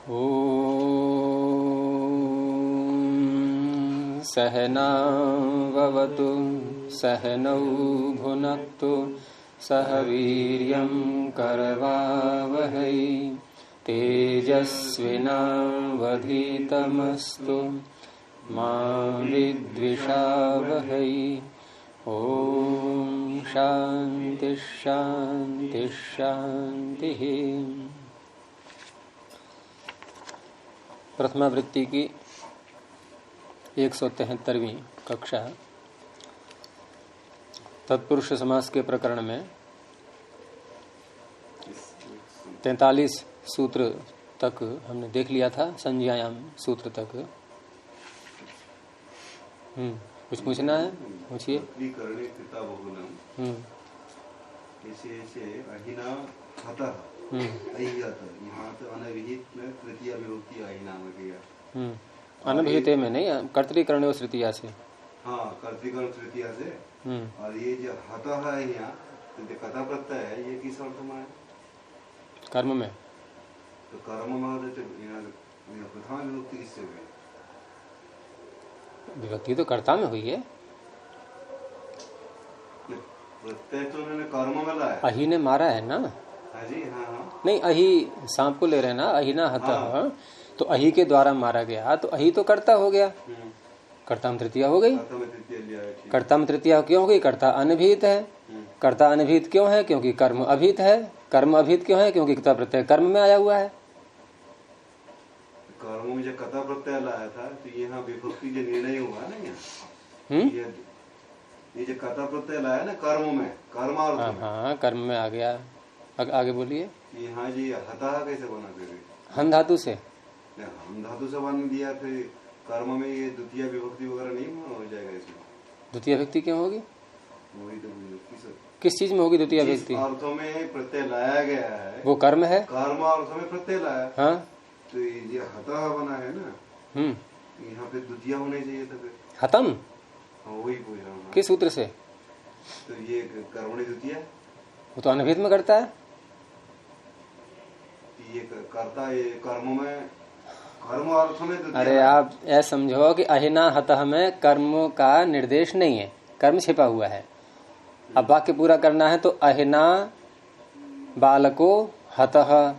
ॐ सहनाववतु सहनौ भुनक्तु सह वीर्यं करवावहै तेजस्विनावधीतमस्तु मा विद्विषावहै। ॐ शान्ति शान्ति शान्तिः। प्रथमा वृत्ति की 173वीं कक्षा तत्पुरुष समास के प्रकरण में 43 सूत्र तक हमने देख लिया था, संज्ञायाम सूत्र तक। कुछ पूछना है? पूछिए। अनभिहित में नहीं, कर्तृकरण और तृतीया से। हाँ, कर्तृकरण तृतीया से। और ये जो हता है यहाँ तो कथा प्रत्यय है, ये किस अर्थ में है? कर्म में। तो कर्म में प्रथमा विभक्ति किससे हुई? विभक्ति तो कर्ता में हुई है। प्रत्यय तो उन्होंने कर्म में लाया। अही ने मारा है ना? हाँ जी, हाँ। नहीं, अही सांप को ले रहे ना, अहिना हता। हाँ। तो अही के द्वारा मारा गया तो अही तो कर्ता हो गया। कर्ता में तृतीया हो गई। कर्ता में तृतीया क्यों हो गई? कर्ता अनभिहित है। कर्ता अनभिहित क्यों है? क्योंकि कर्म अभिहित है। कर्म अभिहित क्यों है? क्योंकि कथा प्रत्यय कर्म में आया हुआ है। कर्म में जो कथा प्रत्यय लाया था तो यहाँ विभक्ति जो निर्णय हुआ ना, ये जो कथा प्रत्यय लाया ना कर्म में, कर्म और हाँ, कर्म में आ गया। आगे बोलिए। यहाँ जी हता कैसे बना फिर? हन धातु से। हम धातु से बन दिया, फिर कर्म में ये द्वितीय विभक्ति वगैरह नहीं हो जाएगा इसमें? द्वितीय विभक्ति क्यों होगी? वही तो किस चीज में होगी द्वितीय विभक्ति? अर्थों में प्रत्यय लाया गया है वो कर्म है। कर्म अर्थों में प्रत्यय लाया। हाँ, तो ये हता बना है ना, यहाँ पे द्वितीय होने चाहिए था फिर। हतम। वही पूछ रहा हूँ किस सूत्र से? तो ये कर्मणि द्वितीय वो तो अनभिहित में करता है। ये करता है कर्म में, कर्म अर्थ में द्वितीय। अरे आप ऐसा समझो कि अहिना हतः में कर्म का निर्देश नहीं है, कर्म छिपा हुआ है। अब वाक्य पूरा करना है तो अहिना बालको हतः,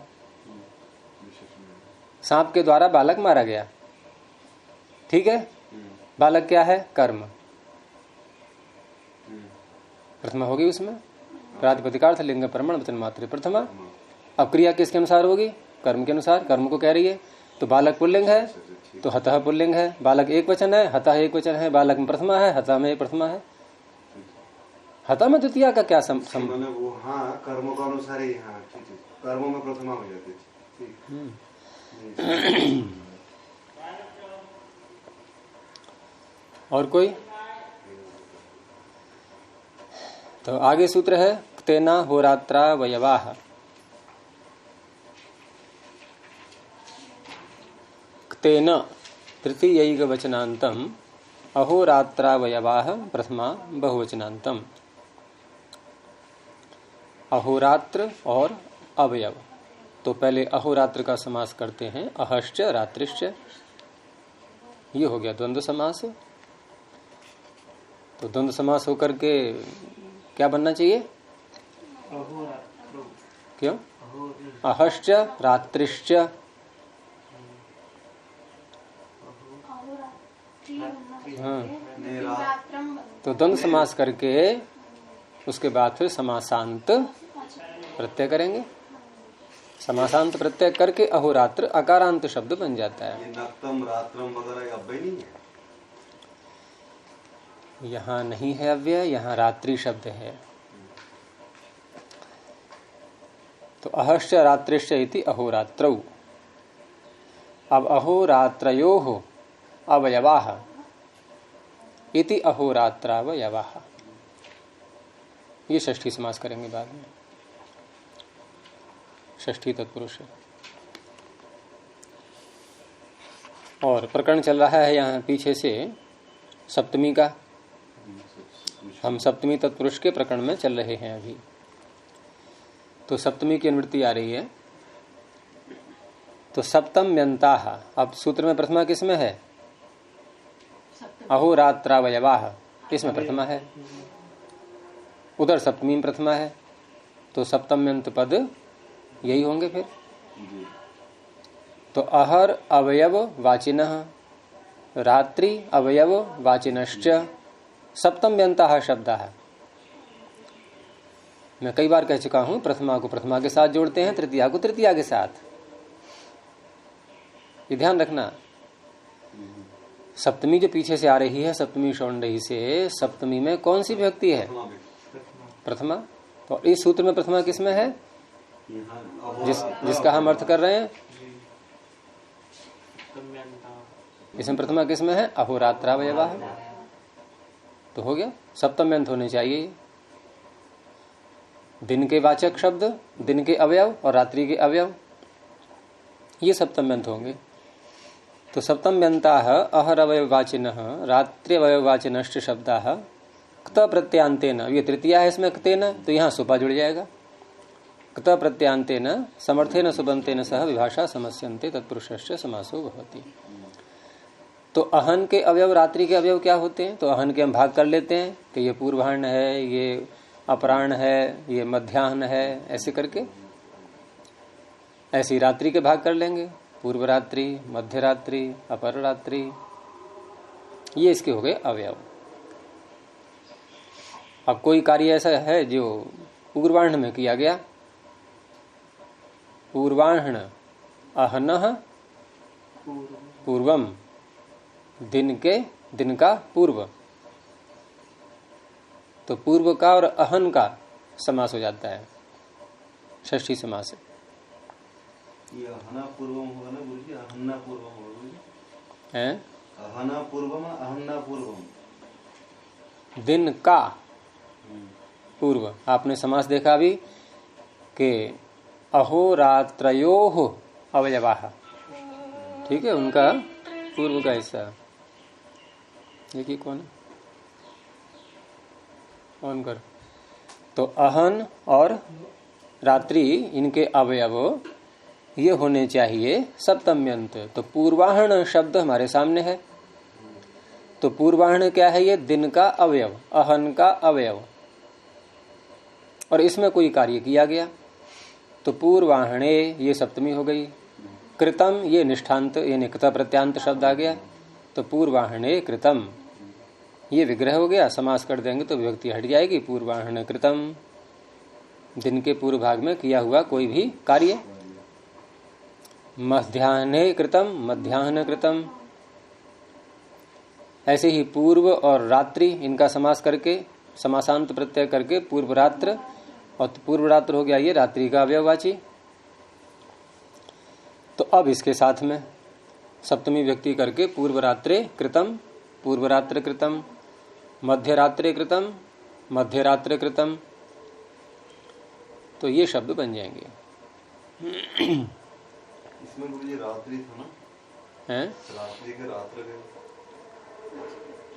सांप के द्वारा बालक मारा गया। ठीक है, बालक क्या है? कर्म। प्रथमा होगी उसमें, प्रातिपदिकार्थ लिंग प्रमाण वचन मात्र प्रथमा। अब क्रिया किसके अनुसार होगी? कर्म के अनुसार। कर्म को कह रही है तो बालक पुल्लिंग है तो हतः पुल्लिंग है। बालक एक वचन है, हतः एक वचन है। बालक में प्रथमा है, हतः में प्रथमा है। हतः में द्वितीया का क्या वो? हाँ, कर्म का अनुसार ही। हाँ, ठीक है, कर्म में प्रथमा हो जाती है। और कोई? तो आगे सूत्र है क्तेना होरात्रा वयवाह। क्तेन तृतीयैक वचनान्तम अहोरात्रा वयवाह प्रथमा बहुवचनान्तम। अहोरात्र और अवयव। तो पहले अहोरात्र का समास करते हैं, अहश्च रात्रिश्च। ये हो गया द्वंद्व समास। तो द्वंद्व समास होकर के क्या बनना चाहिए? क्यों? अहश्च रात्रिश्च। हाँ, तो द्वंद्व समास करके उसके बाद फिर समासांत प्रत्यय करेंगे। समासांत प्रत्यय करके अहोरात्र अकारांत शब्द बन जाता है। ये नक्तम रात्रम वगैरह अव्यय नहीं है? यहाँ नहीं है अव्यय, यहाँ रात्रि शब्द है। तो अहश्च रात्रिश्च इति अहोरात्रौ। अब अहोरात्रयोः अवयवाः इति अहोरात्रावयवाः। ये षष्ठी समास करेंगे बाद में, षष्ठी तत्पुरुष। और प्रकरण चल रहा है यहाँ पीछे से सप्तमी का। हम सप्तमी तत्पुरुष के प्रकरण में चल रहे हैं अभी। तो सप्तमी की अनुवृत्ति आ रही है तो सप्तम्यन्ताः, अब सूत्र में प्रथमा किसमें है? अहोरात्रावयवाः, इसमें प्रथमा है, उधर सप्तमी में प्रथमा है, तो सप्तम्यंत पद यही होंगे फिर। तो अहर अवयव वाचिनः, रात्रि अवयव वाचिनश्च सप्तम्यंताः शब्दाः। मैं कई बार कह चुका हूं, प्रथमा को प्रथमा के साथ जोड़ते हैं, तृतीया को तृतीया के साथ, ये ध्यान रखना। सप्तमी जो पीछे से आ रही है, सप्तमी शौंडही से, सप्तमी में कौन सी विभक्ति है? प्रथमा। तो इस सूत्र में प्रथमा किसमें है? जिसका हम अर्थ कर रहे हैं, इसमें प्रथमा किसमें है? अहोरात्रावयवाः। तो हो गया, सप्तम्यंत होने चाहिए। दिन के वाचक शब्द, दिन के अवयव और रात्रि के अवयव, ये सप्तम्यंत होंगे। तो सप्तम्यंताः अहरवयवाचिनः रात्र्यवयवाचिनश्च शब्दाः क्त प्रत्यांतेन, ये तृतीया है इसमें क्तेन, तो यहाँ सुपा जुड़ जाएगा। क्त प्रत्यांतेन समर्थेन सुबंतेन सह विभाषा समस्यन्ते तत्पुरुषस्य समासो भवति। तो अहन के अवयव, रात्रि के अवयव क्या होते हैं? तो अहन के हम भाग कर लेते हैं कि ये पूर्वाह्न है, ये अपराह्न है, ये मध्याह्न है, ऐसे करके ऐसी रात्रि के भाग कर लेंगे, पूर्व रात्रि, मध्य रात्रि, अपर रात्रि, ये इसके हो गए अवयव। अब कोई कार्य ऐसा है जो पूर्वाह्न में किया गया, पूर्वाह्न अहनः पूर्वम, दिन का पूर्व, तो पूर्व का और अहन का समास हो जाता है, षष्ठी समास। ये अहना पूर्वम होगा ना गुरुजी, अहन्ना पूर्वम होगा गुरुजी, हैं? अहना पूर्वम, अहन्ना पूर्वम, दिन का पूर्व। आपने समास देखा भी कि अहोरात्रयोः अवयवाः, ठीक है, उनका पूर्व का हिस्सा। देखिए कौन है, ऑन कर। तो अहन और रात्रि, इनके अवयव ये होने चाहिए सप्तम्यंत। तो पूर्वाह्न शब्द हमारे सामने है, तो पूर्वाह्न क्या है? ये दिन का अवयव, अहन का अवयव, और इसमें कोई कार्य किया गया, तो पूर्वाह्णे ये सप्तमी हो गई। कृतम ये निष्ठांत, ये निकता प्रत्यांत शब्द आ गया, तो पूर्वाह्णे कृतम ये विग्रह हो गया। समास कर देंगे तो विभक्ति हट जाएगी, पूर्वाह्न कृतम, दिन के पूर्व भाग में किया हुआ कोई भी कार्य। मध्याह्ने कृतम, मध्याह्न कृतम, ऐसे ही पूर्व और रात्रि, इनका समास करके, समासांत प्रत्यय करके पूर्व रात्र, और पूर्व रात्र हो गया ये रात्रि का अवयववाची। तो अब इसके साथ में सप्तमी व्यक्ति करके पूर्व रात्रे कृतम, पूर्व रात्र कृतम, मध्य रात्रे कृतम, मध्य रात्र कृतम, तो ये शब्द बन जाएंगे। इसमें गुरुजी रात्रि था ना, हैं? रात्रि के रात्र के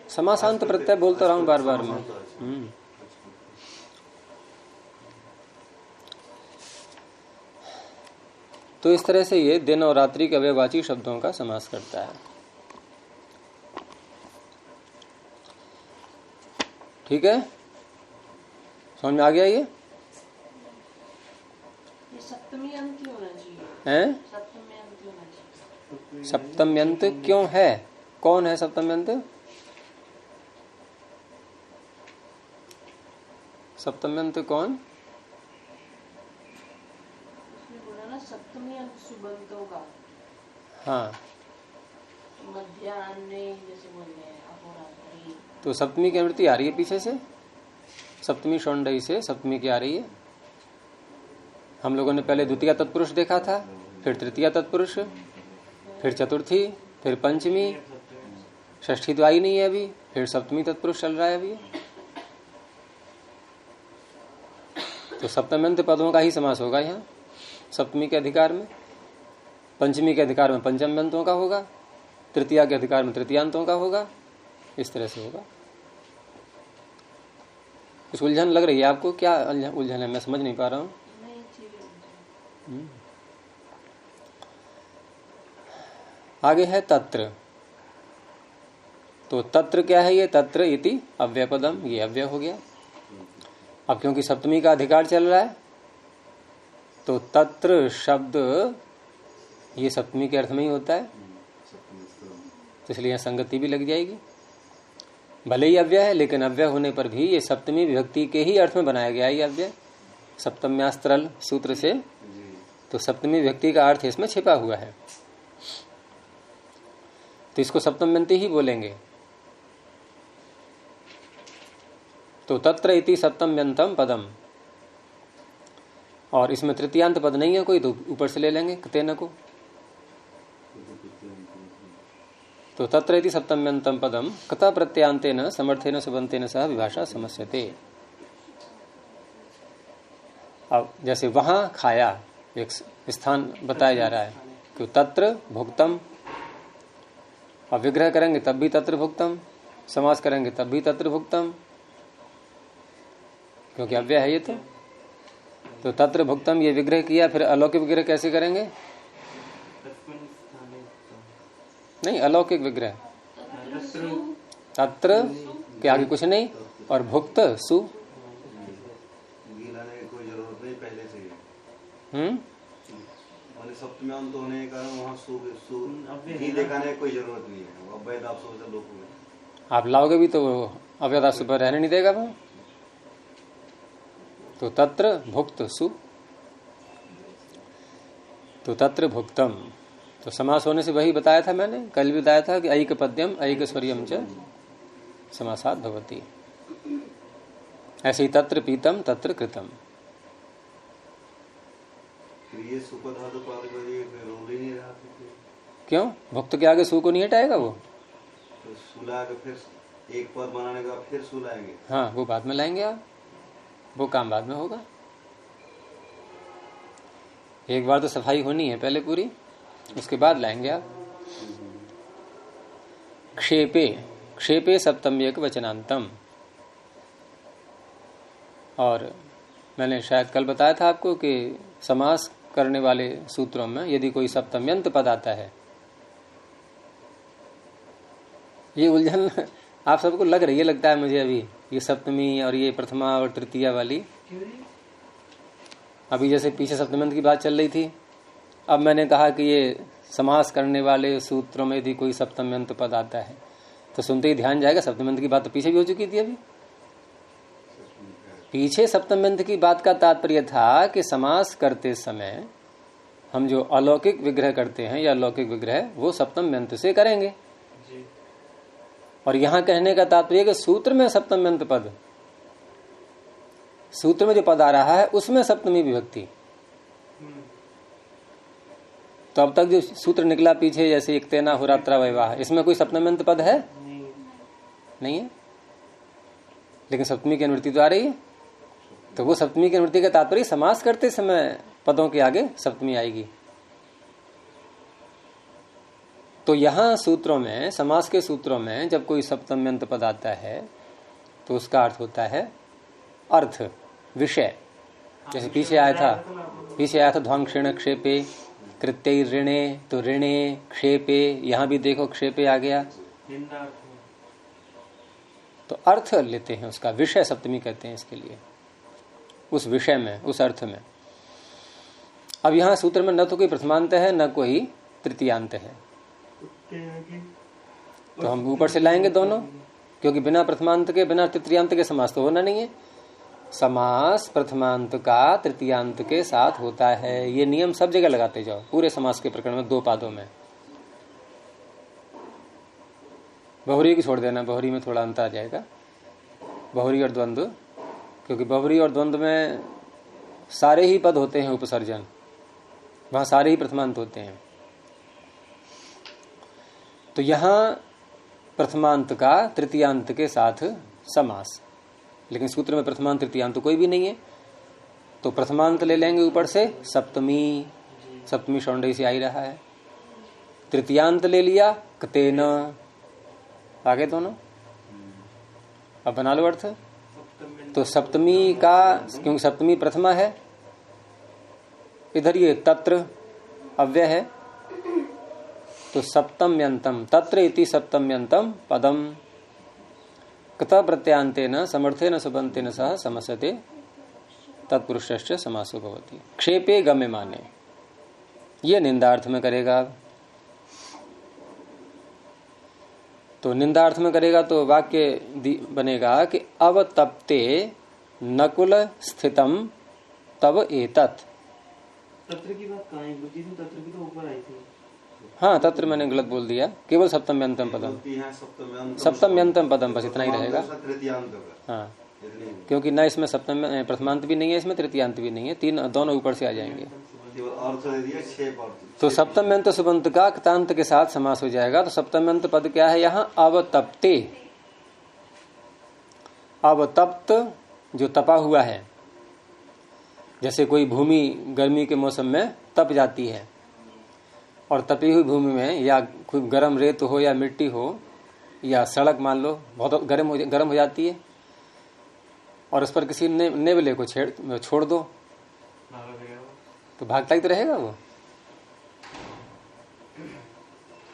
समासांत प्रत्यय बोलता रहा हूं बार बार में। तो इस तरह से ये दिन और रात्रि के अव्ययवाची शब्दों का समास करता है। ठीक है, समझ में आ गया ये सप्तमी अंत क्यों होना चाहिए? हैं? सप्तमी अंत क्यों होना चाहिए? सप्तम्यंत क्यों है? कौन है सप्तम्यंत? सप्तम्यंत कौन? उसने बोला ना सप्तमी अंत सुबंतों का। हाँ, मध्याह्ने जैसे बोल रहे हैं, अहोरात्रि। तो सप्तमी की आवृत्ति आ रही है पीछे से, सप्तमी शौंडई से सप्तमी की आ रही है। हम लोगों ने पहले द्वितीय तत्पुरुष देखा था, फिर तृतीय तत्पुरुष, फिर चतुर्थी, फिर पंचमी, षष्ठी तो आई नहीं है अभी, फिर सप्तमी तत्पुरुष चल रहा है अभी। तो सप्तम्यंत पदों का ही समास होगा यहाँ सप्तमी के अधिकार में, पंचमी के अधिकार में पंचम्यंतों का होगा, तृतीया के अधिकार में तृतीयांतों का होगा, इस तरह से होगा। कुछ उलझन लग रही है आपको? क्या उलझन है, मैं समझ नहीं पा रहा हूँ। आगे है तत्र। तो तत्र क्या है? ये तत्र इति अव्यय पदम, ये अव्यय हो गया। अब क्योंकि सप्तमी का अधिकार चल रहा है तो तत्र शब्द ये सप्तमी के अर्थ में ही होता है, तो इसलिए यहां संगति भी लग जाएगी। भले ही अव्यय है लेकिन अव्यय होने पर भी ये सप्तमी विभक्ति के ही अर्थ में बनाया गया है ये अव्यय, सप्तम्यास्त्रल सूत्र से। तो सप्तमी विभक्ति का अर्थ इसमें छिपा हुआ है, तो इसको सप्तम्यंती ही बोलेंगे। तो तत्र इति सप्तम्यंतम पदम, और इसमें तृतीयांत पद नहीं है कोई, तो ऊपर से ले लेंगे कतेन को। तो तत्र इति सप्तम्यंतम पदम कथा प्रत्यांतेन समर्थेन सुबंतेन सह विभाषा समस्यते। अब जैसे वहां खाया, एक स्थान बताया जा रहा है कि तत्र भुक्तम, अब विग्रह करेंगे तब भी तत्र भुक्तम, समास करेंगे तब भी तत्र भुक्तम, क्योंकि अव्यय है ये। तो तत्र भुक्तम ये विग्रह किया, फिर अलौकिक विग्रह कैसे करेंगे? नहीं, अलौकिक विग्रह तत्र के आगे कुछ नहीं, और भुक्त सु, कोई जरूरत नहीं पहले से ही। सप्तम्यांत तो होने के कारण वहाँ दिखाने की कोई जरूरत नहीं है। अव्यय आप सोच लो, आप लाओगे भी तो अव्यय सुपर रहने नहीं देगा वो। तो तत्र भुक्त सु, तो तत्र भुक्तम, तो समास होने से वही बताया था मैंने, कल भी बताया था कि ऐक पद्यम ऐक स्वरियम च समासात् भवति। ऐसे ही तत्र पीतम तत्र कृतम। ये सुपधातु पाद रोल ही नहीं रहा। क्यों? भुक्त के आगे सु को नहीं हटाएगा वो, तो सुला के फिर एक पद बनाने का फिर सुलाएंगे। हाँ, वो बाद में लाएंगे आप, वो काम बाद में होगा। एक बार तो सफाई होनी है पहले पूरी, उसके बाद लाएंगे आप। क्षेपे, क्षेपे सप्तम्यक वचनांतम, और मैंने शायद कल बताया था आपको कि समास करने वाले सूत्रों में यदि कोई सप्तम्यंत पद आता है, ये उलझन आप सबको लग रही है, लगता है मुझे अभी, ये सप्तमी और ये प्रथमा और तृतीया वाली। अभी जैसे पीछे सप्तम्यंत की बात चल रही थी, अब मैंने कहा कि ये समास करने वाले सूत्रों में यदि कोई सप्तम्यंत पद आता है तो सुनते ही ध्यान जाएगा सप्तम्यंत की बात तो पीछे भी हो चुकी थी। अभी पीछे सप्तम्यंत की बात का तात्पर्य था कि समास करते समय हम जो अलौकिक विग्रह करते हैं या लौकिक विग्रह वो सप्तम्यंत से करेंगे, और यहां कहने का तात्पर्य कि सूत्र में सप्तम्यंत पद, सूत्र में जो पद आ रहा है उसमें सप्तमी विभक्ति। तो अब तक जो सूत्र निकला पीछे, जैसे एक तेना हुरात्रा वैवाह, इसमें कोई सप्तम्यंत पद है? नहीं है, लेकिन सप्तमी की अनुवृत्ति तो आ रही है। तो वो सप्तमी की अनुवृत्ति का तात्पर्य समास करते समय पदों के आगे सप्तमी आएगी। तो यहां सूत्रों में, समास के सूत्रों में जब कोई सप्तम्यंत पद आता है तो उसका अर्थ होता है अर्थ, विषय। जैसे पीछे आया था ध्वांक्षेण क्षेपे कृत्य ऋणे, तो ऋणे क्षेपे, यहां भी देखो क्षेपे आ गया। तो अर्थ लेते हैं उसका, विषय सप्तमी कहते हैं इसके लिए, उस विषय में, उस अर्थ में। अब यहां सूत्र में न तो कोई प्रथमांत है न कोई तृतीयांत है, तो हम ऊपर से लाएंगे दोनों, क्योंकि बिना प्रथमांत के, बिना तृतीयांत के समास तो होना नहीं है। समास प्रथमांत का तृतीयांत के साथ होता है, ये नियम सब जगह लगाते जाओ, पूरे समास के प्रकरण में, दो पादों में। बहुरी की छोड़ देना, बहुरी में थोड़ा अंतर आ जाएगा, बहुरी और द्वंद्व, क्योंकि बहुरी और द्वंद्व में सारे ही पद होते हैं उपसर्जन, वहां सारे ही प्रथमांत होते हैं। तो यहां प्रथमांत का तृतीयांत के साथ समास, लेकिन सूत्र में प्रथमांत तृतीयांत कोई भी नहीं है, तो प्रथमांत ले लेंगे ऊपर से सप्तमी, सप्तमी शौंडई से आ ही रहा है। तृतीयांत ले लिया कतेन, आगे दोनों। अब बना लो अर्थ। तो सप्तमी का, क्योंकि सप्तमी प्रथमा है, इधर ये तत्र अव्यय है, तो सप्तम्यंतम तत्र इति सप्तम्यंतम पदम कृत प्रत्यांतेन समर्थेन सुबंतेन सह समस्यते तत्पुरुषस्य समासो भवति। क्षेपे गम्यमाने, ये निंदार्थ में करेगा। तो निंदार्थ में करेगा तो वाक्य बनेगा कि अवतप्ते नकुल स्थितम तब एतत्। तत्र की बात कहाँ है? तत्र की तो ऊपर आई थी। हाँ, तत्र मैंने गलत बोल दिया, केवल सप्तम्यंतम पदम, सप्तम्यंतम पदम, बस इतना ही रहेगा। हाँ, क्योंकि न इसमें सप्तम प्रथमांत भी नहीं है, इसमें तृतीयांत भी नहीं है, तीन दोनों ऊपर से आ जाएंगे। तो सप्तम्यंत सुबंत का कृतांत के साथ समास हो जाएगा। तो सप्तम्यंत पद क्या है यहाँ? अवतप्ते, अवतप्त जो तपा हुआ है, जैसे कोई भूमि गर्मी के मौसम में तप जाती है, और तपी हुई भूमि में या कोई गर्म रेत हो या मिट्टी हो या सड़क मान लो बहुत गर्म हो जाती है, और उस पर किसी नेवले को छोड़ दो तो भागता ही तो रहेगा, वो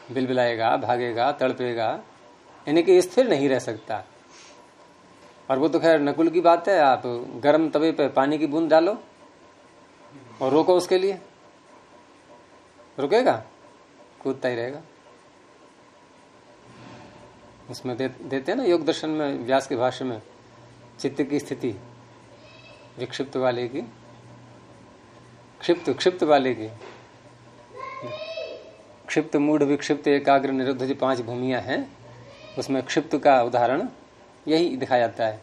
बिलबिलाएगा, भागेगा, तड़पेगा, यानी कि स्थिर नहीं रह सकता। और वो तो खैर नकुल की बात है, आप गर्म तवे पे पानी की बूंद डालो और रोको, उसके लिए रुकेगा? कूदता ही रहेगा। उसमें देते हैं ना योग दर्शन में, व्यास के भाष्य में, चित्त की स्थिति विक्षिप्त वाले की, क्षिप्त वाले की, क्षिप्त मूढ़ विक्षिप्त एकाग्र निरुद्ध जो 5 भूमियां हैं, उसमें क्षिप्त का उदाहरण यही दिखाया जाता है।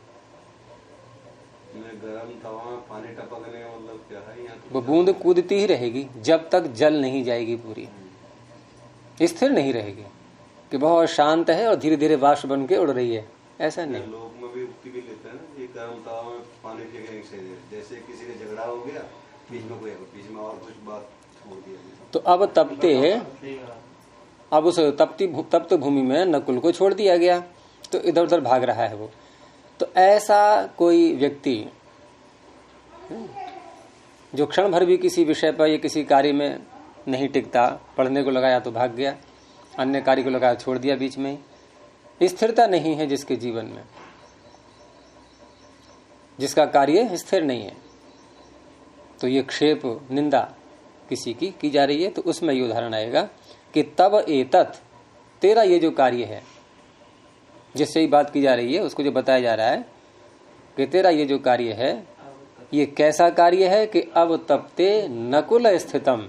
गरम तवा में पानी टपकने का मतलब क्या है? यहाँ वो बूंद कूदती ही रहेगी जब तक जल नहीं जाएगी, पूरी स्थिर नहीं रहेगी कि बहुत शांत है और धीरे धीरे वाष्प बन के उड़ रही है, ऐसा नहीं। लोग में भी उक्ति भी लेते हैं ना, ये गरम तवा में पानी फेंकने से जैसे किसी का झगड़ा हो गया, बीच में और कुछ बात छोड़ दिया। तो अब तपते, अब उस तप्त भूमि में नकुल को छोड़ दिया गया, तो इधर उधर भाग रहा है वो। तो ऐसा कोई व्यक्ति जो क्षण भर भी किसी विषय पर या किसी कार्य में नहीं टिकता, पढ़ने को लगाया तो भाग गया, अन्य कार्य को लगाया छोड़ दिया बीच में, स्थिरता नहीं है जिसके जीवन में, जिसका कार्य स्थिर नहीं है, तो ये क्षेप निंदा किसी की जा रही है। तो उसमें ये उदाहरण आएगा कि तब एतत्, तेरा ये जो कार्य है, जिससे ही बात की जा रही है, उसको जो बताया जा रहा है कि तेरा ये जो कार्य है, ये कैसा कार्य है कि अब तप्ते नकुल स्थितम,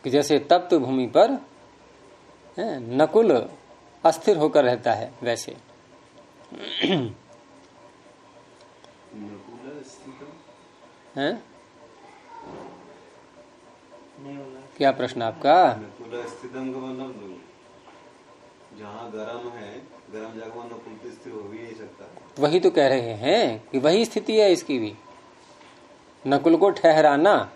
कि जैसे तप्त भूमि पर नकुल अस्थिर होकर रहता है, वैसे। हैं? क्या प्रश्न आपका? नकुल स्थितम का मतलब जहाँ गरम है, गरम जगह नकुल स्थिर हो भी नहीं सकता। वही तो कह रहे हैं कि वही स्थिति है इसकी भी। नकुल को ठहराना,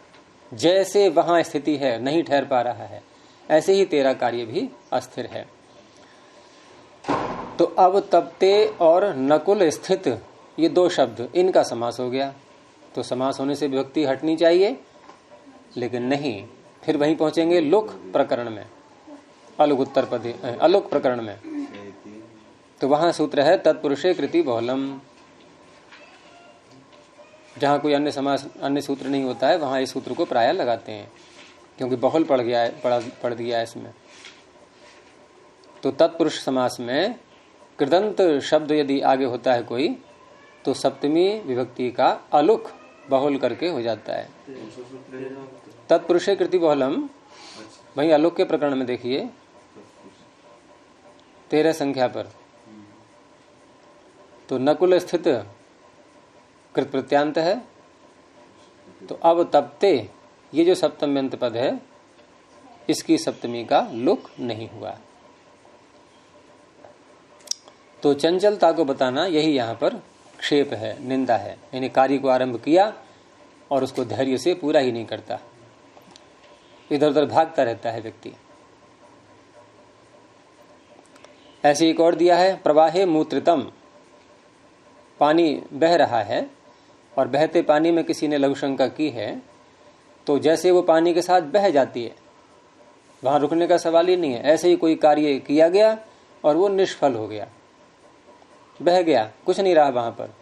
जैसे वहां स्थिति है, नहीं ठहर पा रहा है, ऐसे ही तेरा कार्य भी अस्थिर है। तो अब तप्ते और नकुल स्थित, ये 2 शब्द, इनका समास हो गया। तो समास होने से विभक्ति हटनी चाहिए, लेकिन नहीं, फिर वहीं पहुंचेंगे लुक प्रकरण में, अलुक उत्तर पदे, अलुक प्रकरण में। तो वहां सूत्र है तत्पुरुषे कृति बहुलम। जहां कोई अन्य समास, अन्य सूत्र नहीं होता है, वहां इस सूत्र को प्रायः लगाते हैं, क्योंकि बहुल पड़ दिया है इसमें। तो तत्पुरुष समास में कृदंत शब्द यदि आगे होता है कोई, तो सप्तमी विभक्ति का अलुक बहुल करके हो जाता है। तत्पुरुषे कृति बहुलम, वही अलुक के प्रकरण में देखिए 13 संख्या पर। तो नकुल स्थित कृत प्रत्यांत है। तो अब तप्ते, ये जो सप्तम्यंत पद है, इसकी सप्तमी का लुक नहीं हुआ। तो चंचलता को बताना यही यहाँ पर क्षेप है, निंदा है। यानी कार्य को आरंभ किया और उसको धैर्य से पूरा ही नहीं करता, इधर उधर भागता रहता है व्यक्ति। ऐसे एक और दिया है, प्रवाहे मूत्रितम, पानी बह रहा है और बहते पानी में किसी ने लघु शंका की है, तो जैसे वो पानी के साथ बह जाती है, वहां रुकने का सवाल ही नहीं है। ऐसे ही कोई कार्य किया गया और वो निष्फल हो गया, बह गया, कुछ नहीं रहा वहां पर।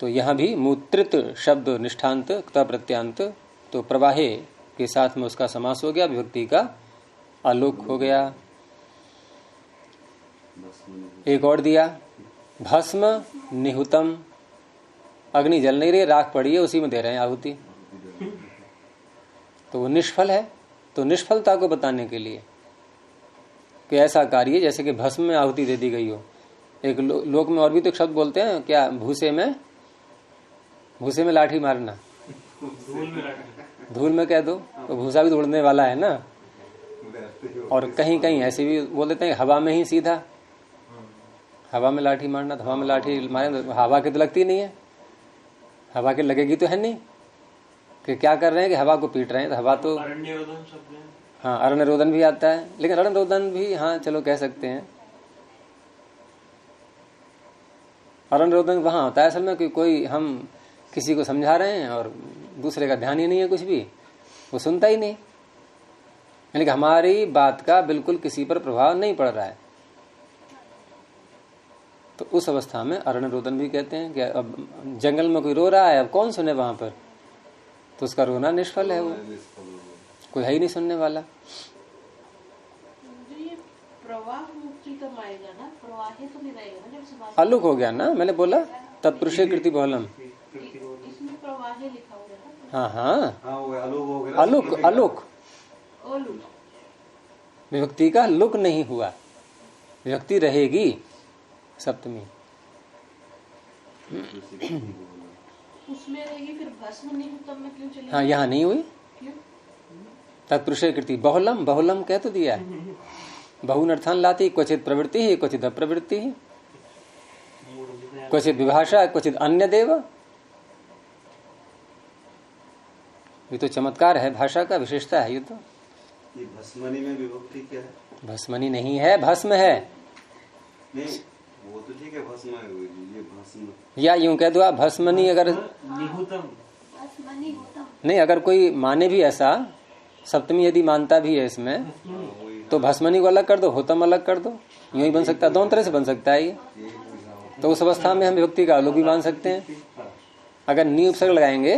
तो यहां भी मूत्रित शब्द निष्ठांत क्ता प्रत्यांत, तो प्रवाहे के साथ में उसका समास हो गया, विभक्ति का आलोक हो गया। एक और दिया, भस्म निहुतम, अग्नि जल नहीं रही, राख पड़ी है, उसी में दे रहे हैं आहुति, तो वो निष्फल है। तो निष्फलता को बताने के लिए कि ऐसा कार्य जैसे कि भस्म में आहुति दे दी गई हो। एक लोक में और भी तो शब्द बोलते हैं क्या, भूसे में लाठी मारना, धूल में कह दो तो भूसा भी तो उड़ने वाला है ना। और कहीं कहीं ऐसे भी बोल देते हैं हवा में ही सीधा, हवा में लाठी मारना, तो हवा में लाठी मारे तो हवा की तो लगती नहीं है, हवा की लगेगी तो है नहीं, कि क्या कर रहे हैं कि हवा को पीट रहे हैं, तो हवा तो अरण्यरोधन शब्द है। हाँ अरण्य रोदन भी आता है, लेकिन अरण्य रोदन भी हाँ चलो कह सकते हैं। अरण्य रोदन वहां होता है असल में कि कोई हम किसी को समझा रहे हैं और दूसरे का ध्यान ही नहीं है, कुछ भी वो सुनता ही नहीं, यानी कि हमारी बात का बिल्कुल किसी पर प्रभाव नहीं पड़ रहा है। तो उस अवस्था में अरण्य रोदन भी कहते हैं कि अब जंगल में कोई रो रहा है, अब कौन सुने वहां पर, तो उसका रोना निष्फल है, वो कोई है ही नहीं सुनने वाला। जो ये प्रवाह मुक्ति कब आएगा ना, प्रवाहे तो नहीं रहेगा ना जब समास आलोक हो गया ना, मैंने बोला तत्पुरुषे कृति बहुलम, इसमें प्रवाहे लिखा हुआ है ना। हाँ हाँ हाँ वो आलोक हो गया, आलोक, आलोक ओलू विभक्ति का लुक नहीं हुआ, विभक्ति रहेगी सप्तमी। उसमें रहेगी, फिर भस्म निहुतम में क्यों चलेगी? हाँ यहाँ नहीं हुई, क्यों? तत्पुरुषे कृति बहुलम, बहुलम कह तो दिया है, बहुन अर्थान लाती, क्वचित प्रवृत्ति ही क्वचित अप्रवृत्ति ही, क्वचित विभाषा क्वचित अन्य देव। ये तो चमत्कार है भाषा का, विशेषता है ये तो। ये भस्मनी में विभक्ति क्या है? भस्मनी नहीं है, भस्म है। नहीं वो तो ठीक है, भस्म है, ये भस्म या यूं कह दो आप भस्मनी, अगर निहुतम नहीं, अगर कोई माने भी ऐसा, सप्तमी यदि मानता भी है इसमें, तो भस्मनी को अलग कर दो, होतम अलग कर दो, यूं ही बन सकता है, दोनों तरह से बन सकता है ये। तो उस अवस्था में हम विभक्ति का आलोक भी मान सकते हैं। अगर नी उपसर्ग लगाएंगे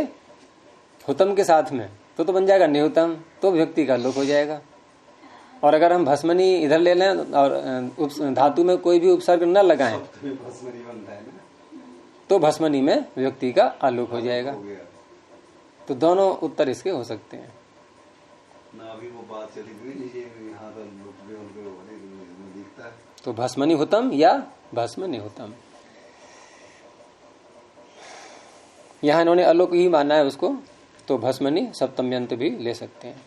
हुतम के साथ में तो बन जाएगा निहुतम, तो विभक्ति का आलोक हो जाएगा। और अगर हम भस्मनी इधर ले लें और धातु में कोई भी उपसर्ग न लगाएं भस्मनी बनता है ना, तो भस्मनी में विभक्ति का आलोक हो जाएगा। हो गया तो दोनों उत्तर इसके हो सकते हैं। ना। अभी वो बात चली गई, ये यहाँ पर लोग भी उनके दिखता है, तो भस्मनी हुतम या भस्म निहुतम, यहां इन्होंने आलोक ही माना है उसको, तो भस्मनी सप्तम्यंत भी ले सकते हैं।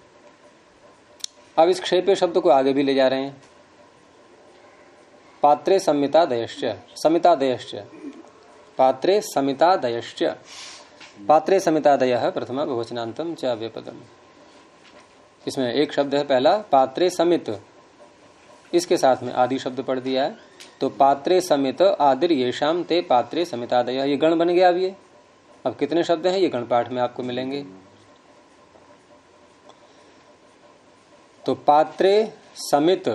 अब इस क्षेपे शब्द को आगे भी ले जा रहे हैं। पात्रे समितादयश्च, समितादयश्च, पात्रे समितादयश्च, पात्रे समितादयः प्रथमा बहुवचनांतम च अव्यपदम। इसमें एक शब्द है पहला पात्रे समित, इसके साथ में आदि शब्द पढ़ दिया है, तो पात्रे समित आदिर येषाम ते पात्रे समितादयः, ये गण बन गया। अब ये अब कितने शब्द हैं ये गण पाठ में आपको मिलेंगे। तो पात्रे समित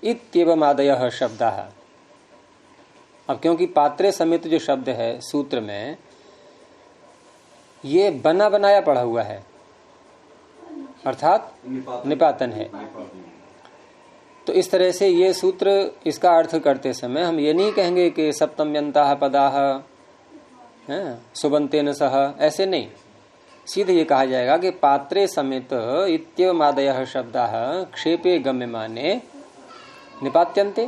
इत्येवमादयः शब्दाः। अब क्योंकि पात्रे समित जो शब्द है सूत्र में, ये बना बनाया पढ़ा हुआ है, अर्थात निपातन है। तो इस तरह से ये सूत्र, इसका अर्थ करते समय हम ये नहीं कहेंगे कि सप्तम्यंताः पदाः सुबंतेन सह, ऐसे नहीं, सीधे ये कहा जाएगा कि पात्रे समित इत्येवमादयः शब्दाः क्षेपे गम्यमाने निपात्यन्ते।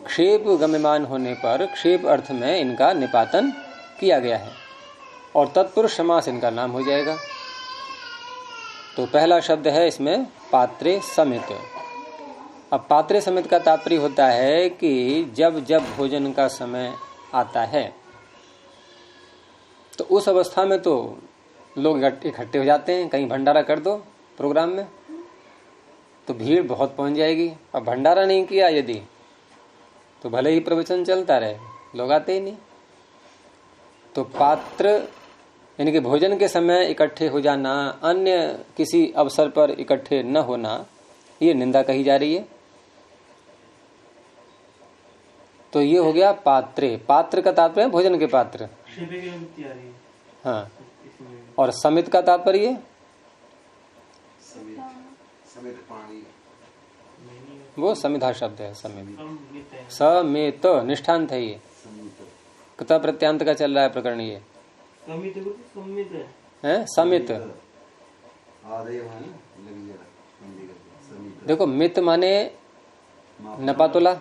क्षेप गम्यमान होने पर क्षेप अर्थ में इनका निपातन किया गया है और तत्पुरुष समास इनका नाम हो जाएगा। तो पहला शब्द है इसमें पात्रे समित। अब पात्रे समित का तात्पर्य होता है कि जब जब भोजन का समय आता है तो उस अवस्था में तो लोग इकट्ठे हो जाते हैं। कहीं भंडारा कर दो प्रोग्राम में तो भीड़ बहुत पहुंच जाएगी। अब भंडारा नहीं किया यदि, तो भले ही प्रवचन चलता रहे, लोग आते ही नहीं। तो पात्र यानी कि भोजन के समय इकट्ठे हो जाना, अन्य किसी अवसर पर इकट्ठे न होना, ये निंदा कही जा रही है। तो ये हो गया पात्रे। पात्र का तात्पर्य है भोजन के पात्र। हाँ, और समित का तात्पर्य वो समिधा शब्द है। समित, समेत निष्ठांत है। ये कृता प्रत्यांत का चल रहा है प्रकरण। ये है समित। देखो मित माने नपातुला,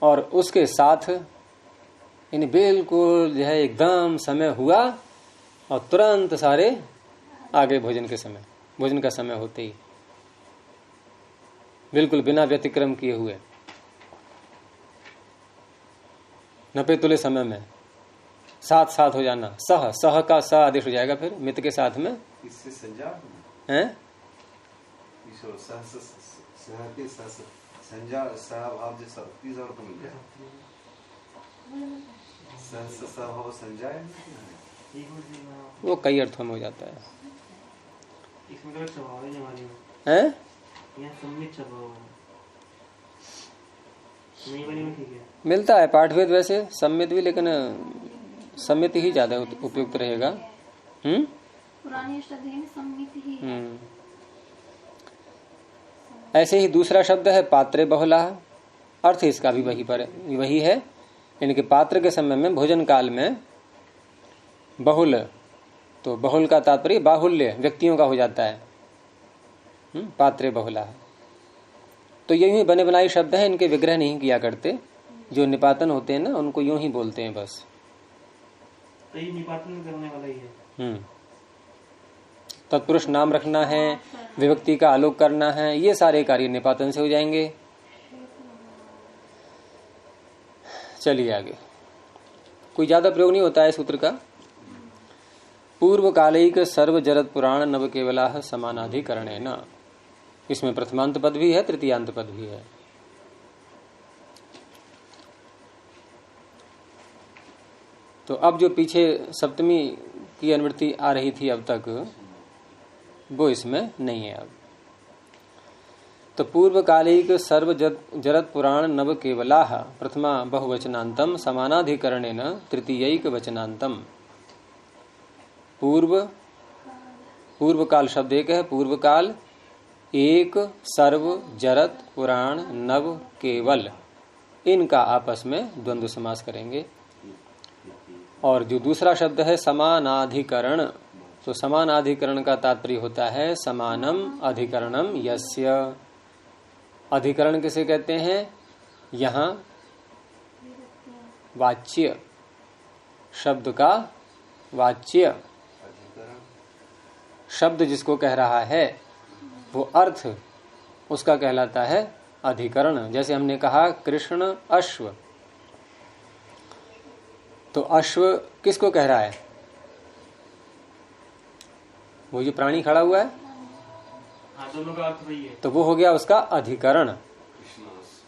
और उसके साथ इन बिल्कुल जो है एकदम समय हुआ और तुरंत सारे आगे भोजन के समय, भोजन का समय होते ही बिल्कुल बिना व्यतिक्रम किए हुए नपे तुले समय में साथ साथ हो जाना। सह, सह का स आदेश हो जाएगा फिर मित के साथ में। इससे संज्ञा है संज्ञा सहभाव जो तीस और तो मिल जाए। सहभाव संज्ञा वो कई अर्थों में हो जाता है। हैं? मिलता है पाठभेद वैसे सम्मित भी, लेकिन सम्मित ही ज्यादा उपयुक्त रहेगा। पुरानी अष्टाध्यायी में सम्मित ही है। ऐसे ही दूसरा शब्द है पात्रे बहुला। अर्थ इसका भी वही है। इनके पात्र के समय में, भोजन काल में बहुल, तो बहुल का तात्पर्य बाहुल्य, व्यक्तियों का हो जाता है। पात्रे बहुला। तो यही बने बनाए शब्द है, इनके विग्रह नहीं किया करते। जो निपातन होते हैं ना, उनको यूं ही बोलते हैं बस। तो ये निपातन करने वाला ही है। तत्पुरुष नाम रखना है, विभक्ति का आलोक करना है, ये सारे कार्य निपातन से हो जाएंगे। चलिए आगे। कोई ज्यादा प्रयोग नहीं होता है सूत्र का। पूर्व कालिक सर्व जरत पुराण नव केवला समानाधिकरणे न। इसमें प्रथमांत पद भी है, तृतीयांत पद भी है। तो अब जो पीछे सप्तमी की अनुवृत्ति आ रही थी अब तक, वो इसमें नहीं है अब। तो पूर्व कालिक सर्व जरत पुराण नव केवला प्रथमा बहुवचनांतम समानाधिकरणेन तृतीयैक वचनांतम। पूर्व काल शब्द एक है। पूर्व काल एक, सर्व, जरत, पुराण, नव, केवल, इनका आपस में द्वंद्व समास करेंगे। और जो दूसरा शब्द है समानाधिकरण, तो समानाधिकरण का तात्पर्य होता है समानम अधिकरणम यस्य। अधिकरण किसे कहते हैं? यहाँ वाच्य शब्द का वाच्य शब्द जिसको कह रहा है वो अर्थ उसका कहलाता है अधिकरण। जैसे हमने कहा कृष्ण अश्व, तो अश्व किसको कह रहा है? वो जो प्राणी खड़ा हुआ है, दोनों का अर्थ वही है। तो वो हो गया उसका अधिकरण।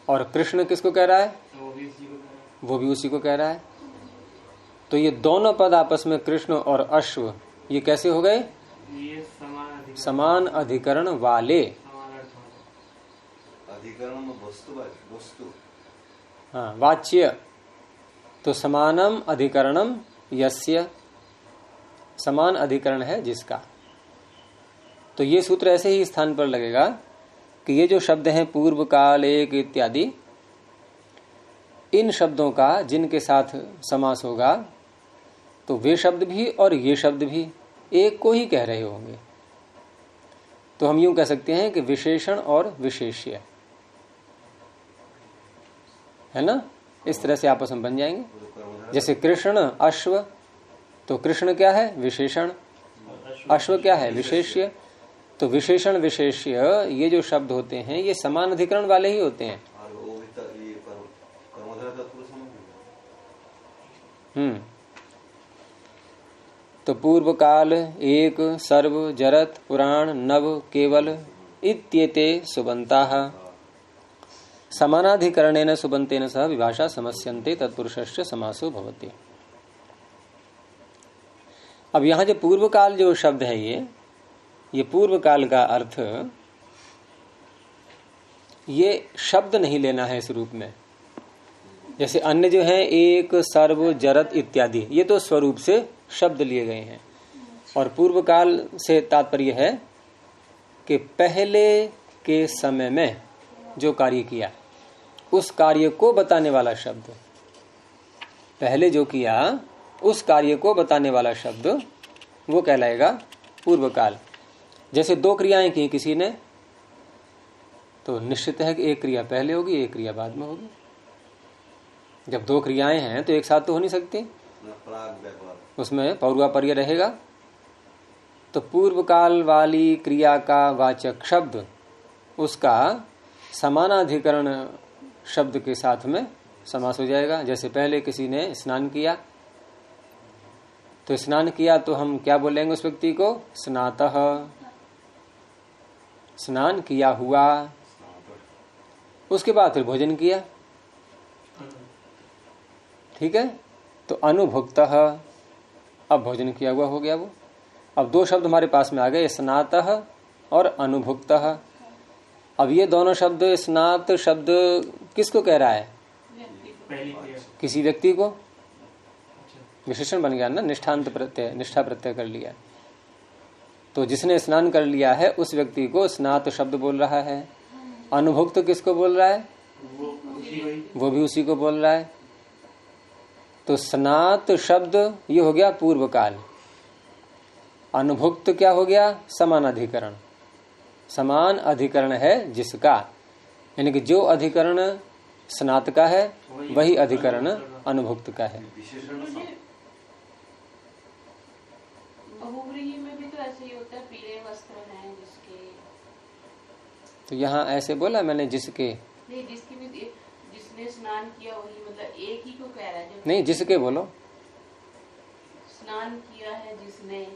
और कृष्ण किसको कह रहा है? वो भी उसी को कह रहा है। तो ये दोनों पद आपस में, कृष्ण और अश्व, ये कैसे हो गए? ये समान अधिकरण वाले। अधिकरण वस्तु। हाँ, वाच्य। तो समानम अधिकरणम यस्य, समान अधिकरण है जिसका। तो ये सूत्र ऐसे ही स्थान पर लगेगा कि ये जो शब्द हैं पूर्व काल एक इत्यादि, इन शब्दों का जिनके साथ समास होगा, तो वे शब्द भी और ये शब्द भी एक को ही कह रहे होंगे। तो हम यूं कह सकते हैं कि विशेषण और विशेष्य, है ना, इस तरह से आपस में बन जाएंगे। जैसे कृष्ण अश्व, तो कृष्ण क्या है? विशेषण। अश्व क्या है? विशेष्य। तो विशेषण विशेष्य ये जो शब्द होते हैं ये समान अधिकरण वाले ही होते हैं। तो पूर्व काल एक, सर्व, जरत, पुराण, नव, केवल इत्येते सुबन्ताः समानाधिकरणेन सुबन्तेन सह विभाषा समस्यन्ते तत्पुरुषस्य समासो भवति। अब यहाँ जो पूर्व काल जो शब्द है ये पूर्व काल का अर्थ ये शब्द नहीं लेना है इस रूप में। जैसे अन्य जो है एक, सर्व, जरत इत्यादि, ये तो स्वरूप से शब्द लिए गए हैं। और पूर्व काल से तात्पर्य है कि पहले के समय में जो कार्य किया उस कार्य को बताने वाला शब्द, पहले जो किया उस कार्य को बताने वाला शब्द वो कहलाएगा पूर्व काल। जैसे दो क्रियाएं की किसी ने, तो निश्चित है कि एक क्रिया पहले होगी, एक क्रिया बाद में होगी। जब दो क्रियाएं हैं तो एक साथ तो हो नहीं सकती, उसमें पौर्वापर्य रहेगा। तो पूर्व काल वाली क्रिया का वाचक शब्द उसका समानाधिकरण शब्द के साथ में समास हो जाएगा। जैसे पहले किसी ने स्नान किया, तो स्नान किया तो हम क्या बोलेंगे उस व्यक्ति को? स्नातः, स्नान किया हुआ। उसके बाद फिर भोजन किया, ठीक है, तो अनुभुक्तः, अब भोजन किया हुआ हो गया वो। अब दो शब्द हमारे पास में आ गए, स्नातः और अनुभुक्तः। अब ये दोनों शब्द, स्नात शब्द किसको कह रहा है? किसी व्यक्ति को, विशेषण बन गया ना, निष्ठांत प्रत्यय, निष्ठा प्रत्यय कर लिया। तो जिसने स्नान कर लिया है उस व्यक्ति को स्नात शब्द बोल रहा है। अनुभुक्त किसको बोल रहा है? वो भी उसी को बोल रहा है। तो स्नात शब्द ये हो गया पूर्व काल। अनुभुक्त क्या हो गया? समान अधिकरण। समान अधिकरण है जिसका, यानी कि जो अधिकरण स्नात का है वही अधिकरण अनुभुक्त का है। बहुव्रीहि में भी तो ऐसे ही होता है, पीले वस्त्र हैं जिसके। तो यहाँ ऐसे बोला मैंने जिसके नहीं, जिसकी भी, जिसने स्नान किया वही, मतलब एक ही को कह रहा है। नहीं, जिसके बोलो, स्नान किया है जिसने,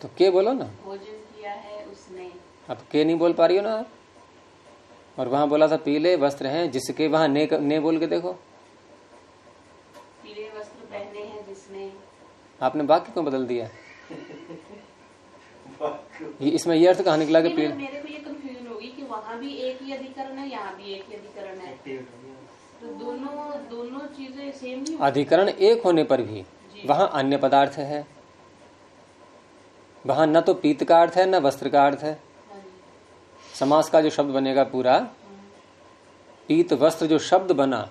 तो के बोलो ना। भोजन किया है उसने। अब के नहीं बोल पा रही हो ना आप। और वहां बोला था पीले वस्त्र हैं जिसके, वहां ने बोल के देखो। पीले वस्त्र पहने हैं जिसने। आपने वाक्य क्यों बदल दिया? ये इसमें ये अर्थ कहाँ निकला कि पीले? मेरे को ये कंफ्यूजन होगी कि वहाँ भी एक ही अधिकरण है, यहाँ भी एक ही अधिकरण है, तो दोनों चीजें सेम ही। अधिकरण एक होने पर भी वहां अन्य पदार्थ है। वहां न तो पीत का अर्थ है न वस्त्र का अर्थ है। समास का जो शब्द बनेगा पूरा, पीत वस्त्र जो शब्द बना,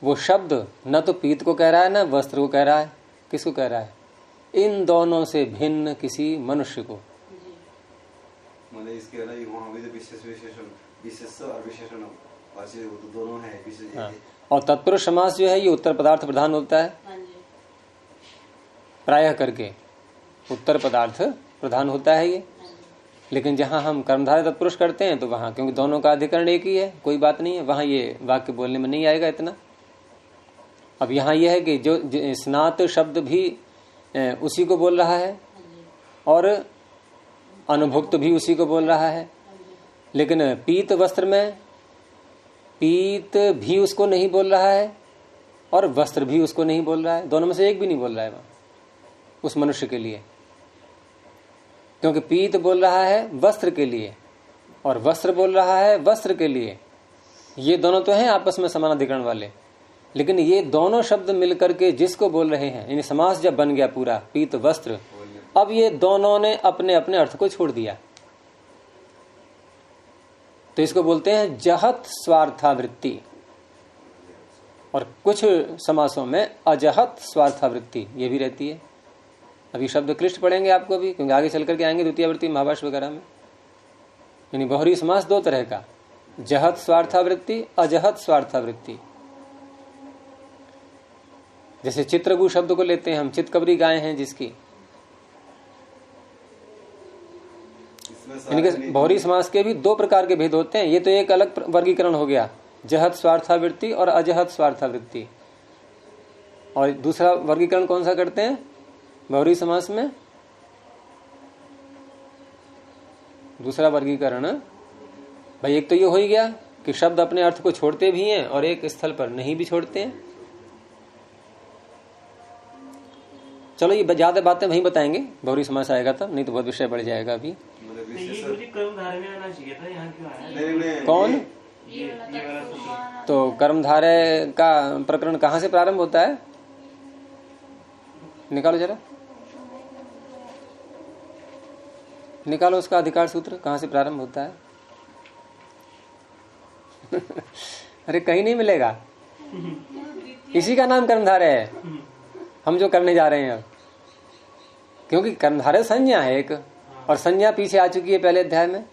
वो शब्द न तो पीत को कह रहा है न वस्त्र को कह रहा है। किसको कह रहा है? इन दोनों से भिन्न किसी मनुष्य को। मतलब इसके वहाँ भी विशेष विशेषण, विशेष और विशेषण दोनों है। हाँ। और तत्पुरुष समास जो है ये उत्तर पदार्थ प्रधान होता है, प्रायः करके उत्तर पदार्थ प्रधान होता है ये। लेकिन जहां हम कर्मधारय तत्पुरुष करते हैं तो वहां, क्योंकि दोनों का अधिकरण एक ही है, कोई बात नहीं है, वहां ये वाक्य बोलने में नहीं आएगा इतना। अब यहाँ यह है कि जो स्नात शब्द भी उसी को बोल रहा है और अनुभुक्त भी उसी को बोल रहा है। लेकिन पीत वस्त्र में पीत भी उसको नहीं बोल रहा है और वस्त्र भी उसको नहीं बोल रहा है। दोनों में से एक भी नहीं बोल रहा है वहां उस मनुष्य के लिए, क्योंकि पीत बोल रहा है वस्त्र के लिए और वस्त्र बोल रहा है वस्त्र के लिए। ये दोनों तो हैं आपस में समान अधिकरण वाले, लेकिन ये दोनों शब्द मिलकर के जिसको बोल रहे हैं, यानी समास जब बन गया पूरा पीत वस्त्र, अब ये दोनों ने अपने अपने अर्थ को छोड़ दिया। तो इसको बोलते हैं जहत स्वार्थावृत्ति, और कुछ समासों में अजहत स्वार्थावृत्ति ये भी रहती है। अभी शब्द क्लिष्ट पढ़ेंगे आपको भी, क्योंकि आगे चल करके आएंगे द्वितीय वृत्ति महाभाष्य वगैरह में। यानी बहुरी समास दो तरह का, जहत स्वार्थावृत्ति, अजहत स्वार्थावृत्ति। जैसे चित्रगु शब्द को लेते हैं हम, चितकबरी गाय हैं जिसकी, यानी कि बहुरी समास के भी दो प्रकार के भेद होते हैं। ये तो एक अलग वर्गीकरण हो गया, जहत स्वार्थावृत्ति और अजहत स्वार्थावृत्ति। और दूसरा वर्गीकरण कौन सा करते हैं बहुरी समास में? दूसरा वर्गीकरण भाई, एक तो ये हो ही गया कि शब्द अपने अर्थ को छोड़ते भी हैं और एक स्थल पर नहीं भी छोड़ते हैं। चलो ये ज्यादा बातें वहीं बताएंगे, बहुरी समास आएगा तब, नहीं तो बहुत विषय बढ़ जाएगा अभी। ये गुरुजी कर्मधारय में आना चाहिए था, यहाँ क्यों आया? नहीं, कौन? ये वाला तो कर्मधारय का प्रकरण कहाँ से प्रारंभ होता है? निकालो जरा, निकालो उसका अधिकार सूत्र कहाँ से प्रारंभ होता है। अरे कहीं नहीं मिलेगा, इसी का नाम कर्मधारय है हम जो करने जा रहे हैं अब, क्योंकि कर्मधारय संज्ञा है एक, और संज्ञा पीछे आ चुकी है पहले अध्याय में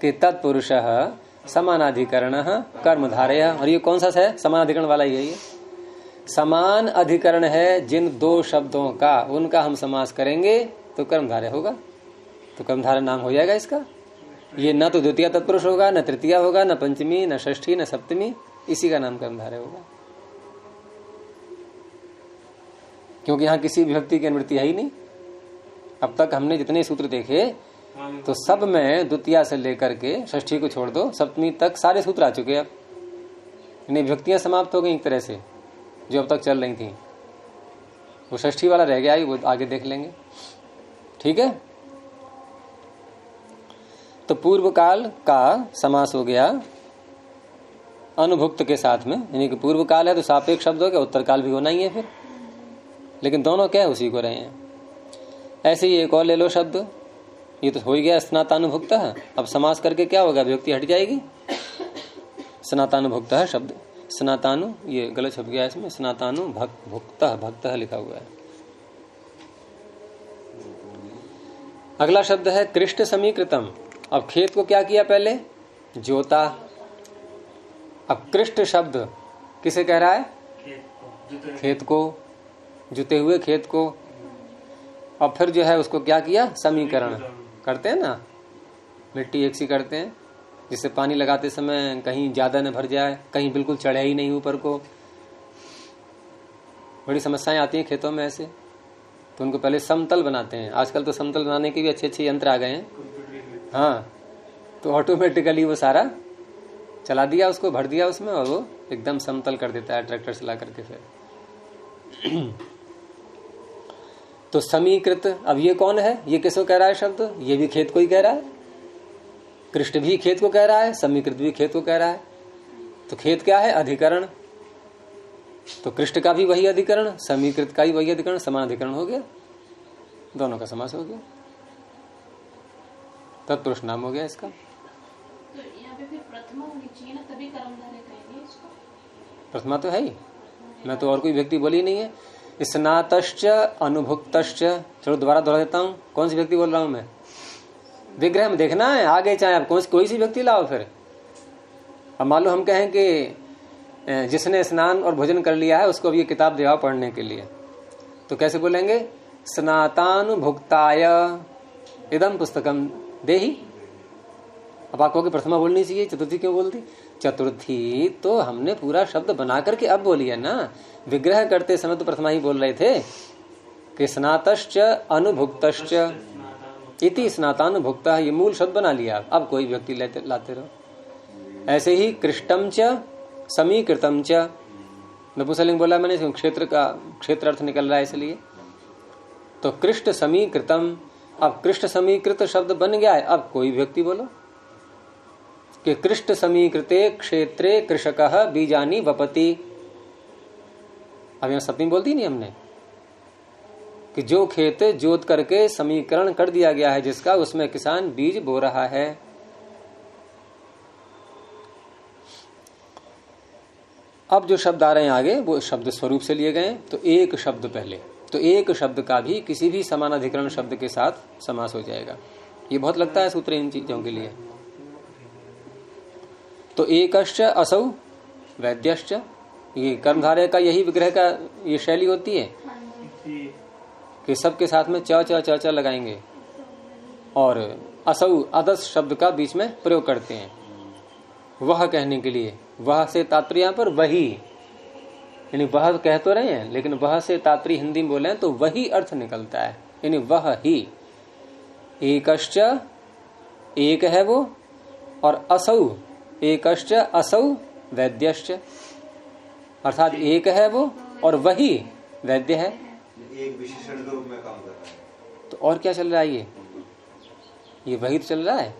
कि तत्पुरुषः समानाधिकरणः कर्मधारयः। और ये कौन सा है? समानाधिकरण वाला ही है ये। समान अधिकरण है जिन दो शब्दों का, उनका हम समास करेंगे तो कर्मधारय होगा, तो कर्मधारय नाम हो जाएगा इसका। ये न तो द्वितीय तत्पुरुष होगा, न तृतीया होगा, न पंचमी, न षष्ठी, न सप्तमी, इसी का नाम कर्मधारय होगा। क्योंकि यहाँ किसी विभक्ति की अनुवृत्ति है ही नहीं। अब तक हमने जितने सूत्र देखे तो सब में द्वितीया से लेकर के षष्ठी को छोड़ दो सप्तमी तक सारे सूत्र आ चुके। अब इन्हें विभक्तियां समाप्त हो गई एक तरह से जो अब तक चल रही थी। वो षष्ठी वाला रह गया, वो आगे देख लेंगे, ठीक है। तो पूर्व काल का समास हो गया अनुभुक्त के साथ में, यानी कि पूर्व काल है तो सापेक्ष शब्द हो गया, उत्तर काल भी होना ही है फिर, लेकिन दोनों क्या है उसी को रहे हैं। ऐसे ही एक और ले लो शब्द, ये तो हो ही गया स्नातानुभुक्त है। अब समास करके क्या होगा, विभक्ति हट जाएगी। स्नातानुभुक्त है शब्द, स्नातानु ये गलत छप गया इसमें, स्नातानु भुक्त भक्त लिखा हुआ है। अगला शब्द है कृष्ट समीकृतम। अब खेत को क्या किया पहले, जोता। अब कृष्ट शब्द किसे कह रहा है, खेत को, जुते हुए खेत को। और फिर जो है उसको क्या किया, समीकरण करते हैं ना, मिट्टी एक सी करते हैं जिससे पानी लगाते समय कहीं ज्यादा न भर जाए, कहीं बिल्कुल चढ़े ही नहीं ऊपर को। बड़ी समस्याएं आती हैं खेतों में ऐसे, तो उनको पहले समतल बनाते हैं। आजकल तो समतल बनाने के भी अच्छे अच्छे यंत्र आ गए हैं, हाँ, तो ऑटोमेटिकली वो सारा चला दिया, उसको भर दिया उसमें और वो एकदम समतल कर देता है ट्रैक्टर चला करके। फिर तो समीकृत, अब ये कौन है, ये किसको कह रहा है शब्द, ये भी खेत को ही कह रहा है। कृष्ण भी खेत को कह रहा है, समीकृत भी खेत को कह रहा है। तो खेत क्या है, अधिकरण। तो कृष्ण का भी वही अधिकरण, समीकृत का ही वही अधिकरण, समान अधिकरण हो गया, दोनों का समास हो गया, तत्पुरुष नाम हो गया इसका। तो यहाँ पे फिर प्रथमा होनी चाहिए ना, तभी कर्मधारय कहेंगे इसको। प्रथमा तो है ही, मैं तो और कोई व्यक्ति बोली नहीं है। स्नातश्च अनुभुक्तश्च, चलो दोबारा दोहरा देता हूँ, कौन सी व्यक्ति बोल रहा हूँ मैं, विग्रह में देखना है आगे, चाहे आप कोई सी व्यक्ति लाओ। फिर अब मान लो हम कहें कि जिसने स्नान और भोजन कर लिया है उसको अब ये किताब देवा पढ़ने के लिए, तो कैसे बोलेंगे, स्नातानुभुक्ताय इदम पुस्तकम देहि। अब आपको प्रथमा बोलनी चाहिए, चतुर्थी क्यों बोलती, चतुर्थी तो हमने पूरा शब्द बना करके अब बोली है ना, विग्रह करते समय तो प्रथमा ही बोल रहे थे कि स्नातश्च अनुभुक्तश्च इति स्नातानुभुक्त, ये मूल शब्द बना लिया, अब कोई व्यक्ति लाते रहो। ऐसे ही कृष्टम च समीकृतम च, नपुंसकलिंग बोला मैंने, क्षेत्र का क्षेत्र अर्थ निकल रहा है इसलिए। तो कृष्ट समीकृतम, अब कृष्ट समीकृत शब्द बन गया है, अब कोई व्यक्ति बोलो कि कृष्ट समीकृते क्षेत्रे कृषकः बीजानि वपति। अब यहां सप्तमी बोलती नहीं हमने कि जो खेत जोत करके समीकरण कर दिया गया है जिसका, उसमें किसान बीज बो रहा है। अब जो शब्द आ रहे हैं आगे वो शब्द स्वरूप से लिए गए, तो एक शब्द पहले, तो एक शब्द का भी किसी भी समान अधिकरण शब्द के साथ समास हो जाएगा। ये बहुत लगता है सूत्र इन चीजों के लिए। तो एकश्च असौ वैद्यश्च, ये कर्मधारय का यही विग्रह का ये शैली होती है कि सबके साथ में च च च च लगाएंगे और असौ अदस शब्द का बीच में प्रयोग करते हैं वह कहने के लिए। वह से तात्पर्य यहाँ पर वही, यानी वह कह तो रहे हैं लेकिन वह से तात्पर्य हिंदी में बोले तो वही अर्थ निकलता है, यानी वह ही। एकश्च एक है वो, और असौ एकश्च असौ वैद्यश्च, अर्थात एक है वो और वही वैद्य है। एक विशेषण के रूप में काम कर रहा है। तो और क्या चल रहा है? ये वही तो चल रहा है।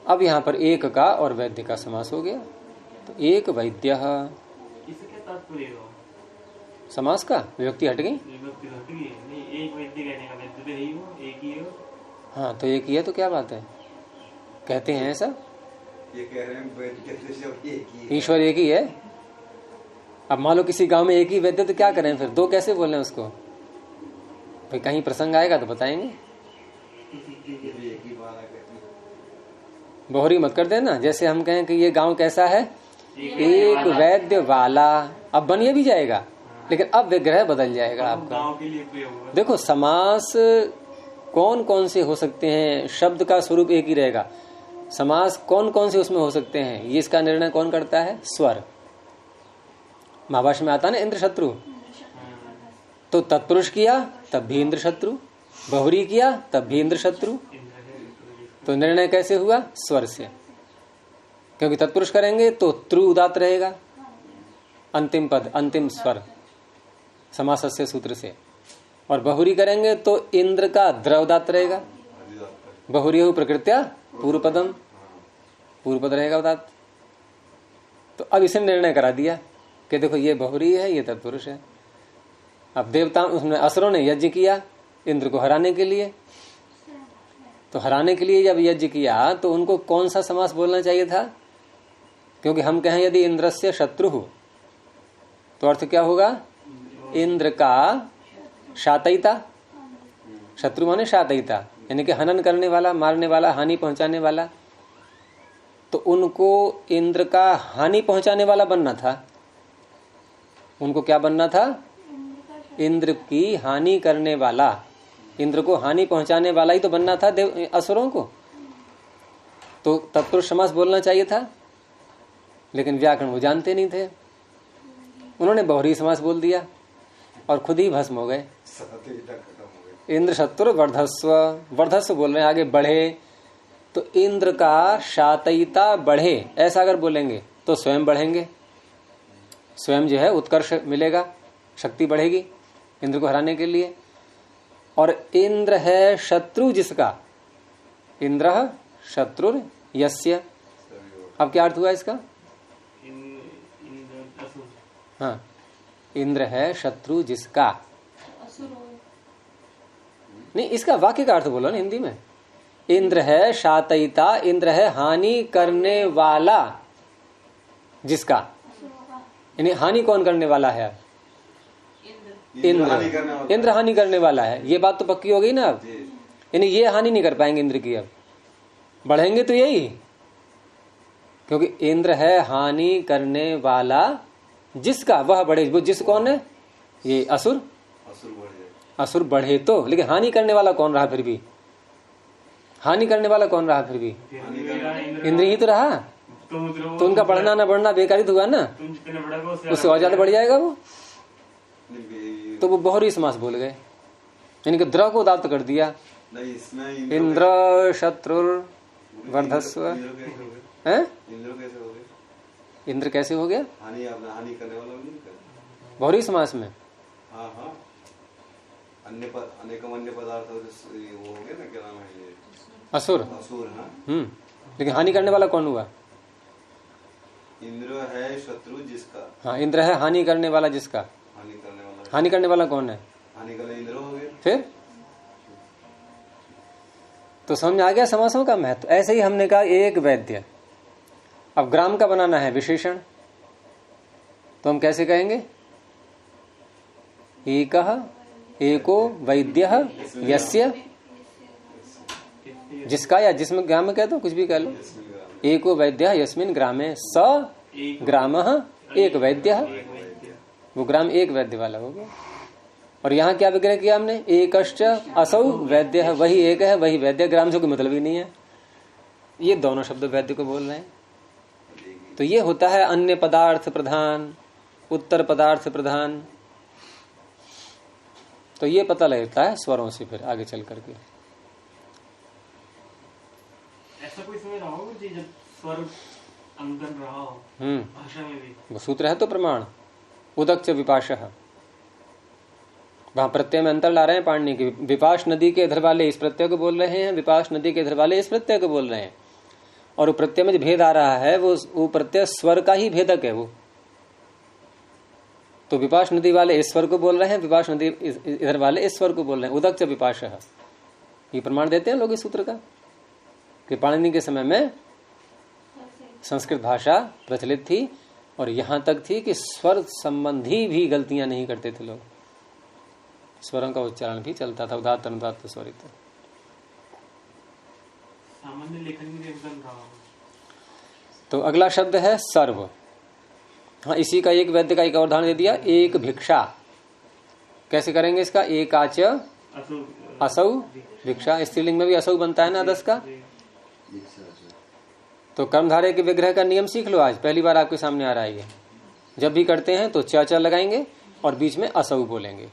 अब यहाँ पर एक का और वैद्य का समास हो गया, तो एक वैद्यः। इससे क्या तात्पर्य है? समास का विभक्ति हट गई। विभक्ति हट गई है। नहीं, एक वैद्य कहने का वैद्य तो है ही वो, एक ही है। हाँ, तो एक ही है, तो क्या बात है? कहते हैं ऐसा, ये कह रहे हैं वैद्य शब्द एक ही है। ईश्वर एक ही है। अब मान लो किसी गांव में एक ही वैद्य, तो क्या करें फिर? दो कैसे बोलें उसको? भाई कहीं प्रसंग आएगा तो बताएंगे। एक ही बात है। बोहरी मत कर देना। जैसे हम कहें कि ये गांव कैसा है, एक वैद्य वाला। अब बनिए भी जाएगा, लेकिन अब विग्रह बदल जाएगा आपका। गांव के लिए प्रयोग होगा। देखो, समास कौन कौन से हो सकते हैं? शब्द का स्वरूप एक ही रहेगा। समास कौन कौन से उसमें हो सकते हैं, ये इसका निर्णय कौन करता है? स्वर। महाभाष्य में आता है ना, इंद्र शत्रु। तो तत्पुरुष किया तब भी इंद्र शत्रु, बहुरी किया तब भी इंद्र शत्रु। तो निर्णय कैसे हुआ? स्वर से। क्योंकि तत्पुरुष करेंगे तो त्रु उदात रहेगा, अंतिम पद, अंतिम स्वर समासस्य सूत्र से। और बहुरी करेंगे तो इंद्र का द्र उदात रहेगा। बहुरी प्रकृत्या पूर्व पदम, पूर्व पद रहेगा उदात। तो अब इसे निर्णय करा दिया कि देखो ये बहुरी है, ये तत्पुरुष है। अब देवता, उसमें असुरों ने यज्ञ किया इंद्र को हराने के लिए। तो हराने के लिए जब यज्ञ किया तो उनको कौन सा समास बोलना चाहिए था? क्योंकि हम कहें यदि इंद्रस्य शत्रु हो, तो अर्थ क्या होगा? इंद्र का शातयिता। शत्रु माने शातयिता, यानी कि हनन करने वाला, मारने वाला, हानि पहुंचाने वाला। तो उनको इंद्र का हानि पहुंचाने वाला बनना था। उनको क्या बनना था? इंद्र की हानि करने वाला, इंद्र को हानि पहुंचाने वाला ही तो बनना था असुरों को। तो तत्पुरुष समास बोलना चाहिए था, लेकिन व्याकरण वो जानते नहीं थे। उन्होंने बहुरी समास बोल दिया और खुद ही भस्म हो गए। इंद्र शत्रु वर्धस्व, वर्धस्व बोल रहे हैं, आगे बढ़े। तो इंद्र का शातयिता बढ़े, ऐसा अगर बोलेंगे तो स्वयं बढ़ेंगे, स्वयं जो है उत्कर्ष मिलेगा, शक्ति बढ़ेगी इंद्र को हराने के लिए। और इंद्र है शत्रु जिसका, इंद्र शत्रु यस्य। अब क्या अर्थ हुआ इसका? हाँ, इंद्र है शत्रु जिसका। नहीं, इसका वाक्य का अर्थ बोलो ना हिंदी में। इंद्र है शातयिता, इंद्र है हानि करने वाला जिसका। यानी हानि कौन करने वाला है? इंद्र। इंद्र हानि करने वाला है, ये बात तो पक्की हो गई ना। अब यानी ये हानि नहीं कर पाएंगे इंद्र की। अब बढ़ेंगे तो यही, क्योंकि इंद्र है हानि करने वाला जिसका, वह बढ़े। वो जिस कौन है? ये असुर। असुर बढ़े तो, लेकिन हानि करने वाला कौन रहा फिर भी? हानि करने वाला कौन रहा फिर भी? इंद्र ही तो रहा। तो उनका बढ़ना ना बढ़ना बेकारित हुआ ना, उससे और ज्यादा बढ़ जाएगा वो। तो वो बहुरी समास बोल गए, यानी कि द्र को उदात्त कर दिया। इंद्र शत्रु वर्धस्व है। इंद्र कैसे हो गया? हानि करने वाला बहुरी समास में। हाँ हाँ, अनेकम अन्य पदार्थ वो हो गया ना, क्या नाम है ये? असुर। असुर, हाँ। लेकिन हानि करने वाला कौन हुआ? इंद्र है शत्रु जिसका। हाँ, इंद्र है हानि करने वाला जिसका। हानि करने वाला कौन है? हानि करने इंद्र हो गया। फिर तो समझ आ गया समासों का महत्व। ऐसे ही हमने कहा एक वैद्य। अब ग्राम का बनाना है विशेषण, तो हम कैसे कहेंगे? एकः एको वैद्यः यस्य, जिसका या जिसमें ग्राम में कह दो, कुछ भी कह लो। एको वैद्यः यस्मिन् ग्रामे स ग्रामः एक वैद्यः। वो ग्राम एक वैद्य वाला हो गया। और यहाँ क्या विग्रह किया हमने? एकश्च असौ वैद्यः, वही एक है, वही वैद्य। ग्राम से कोई मतलब ही नहीं है। ये दोनों शब्द वैद्य को बोल रहे हैं। तो ये होता है अन्य पदार्थ प्रधान, उत्तर पदार्थ प्रधान। तो ये पता लगता है स्वरों से फिर आगे चल करके। ऐसा कोई समय रहा हो जी जब स्वर अंगन रहा हो भाषा में भी? वो सूत्र है तो प्रमाण। उदक च विपाशः, वहां प्रत्यय में अंतर ला रहे हैं पाणिनि की। विपाश नदी के इधर वाले इस प्रत्यय को बोल रहे हैं, विपाश नदी के इधर वाले इस प्रत्यय को बोल रहे हैं। और वो प्रत्यय में जो भेद आ रहा है वो प्रत्यय स्वर का ही भेदक है वो। तो विपाश नदी वाले इस स्वर को बोल रहे हैं, विपाश नदी इधर वाले इस स्वर को बोल रहे हैं। उदक च विपाश। ये प्रमाण देते हैं लोग इस सूत्र का कि पाणिनि के समय में संस्कृत भाषा प्रचलित थी और यहां तक थी कि स्वर संबंधी भी गलतियां नहीं करते थे लोग। स्वरों का उच्चारण भी चलता था, उदात्त अनुदात्त स्वरित। सामान्य लेखन में एकदम रहा। तो अगला शब्द है सर्व। हाँ, इसी का एक वैद्य का एक और उदाहरण दे दिया, एक भिक्षा। कैसे करेंगे इसका? एकाच असौ भिक्षा। स्त्रीलिंग में भी असौ बनता है ना अदस का। तो कर्मधारय के विग्रह का नियम सीख लो आज, पहली बार आपके सामने आ रहा है ये। जब भी करते हैं तो च लगाएंगे और बीच में असौ बोलेंगे।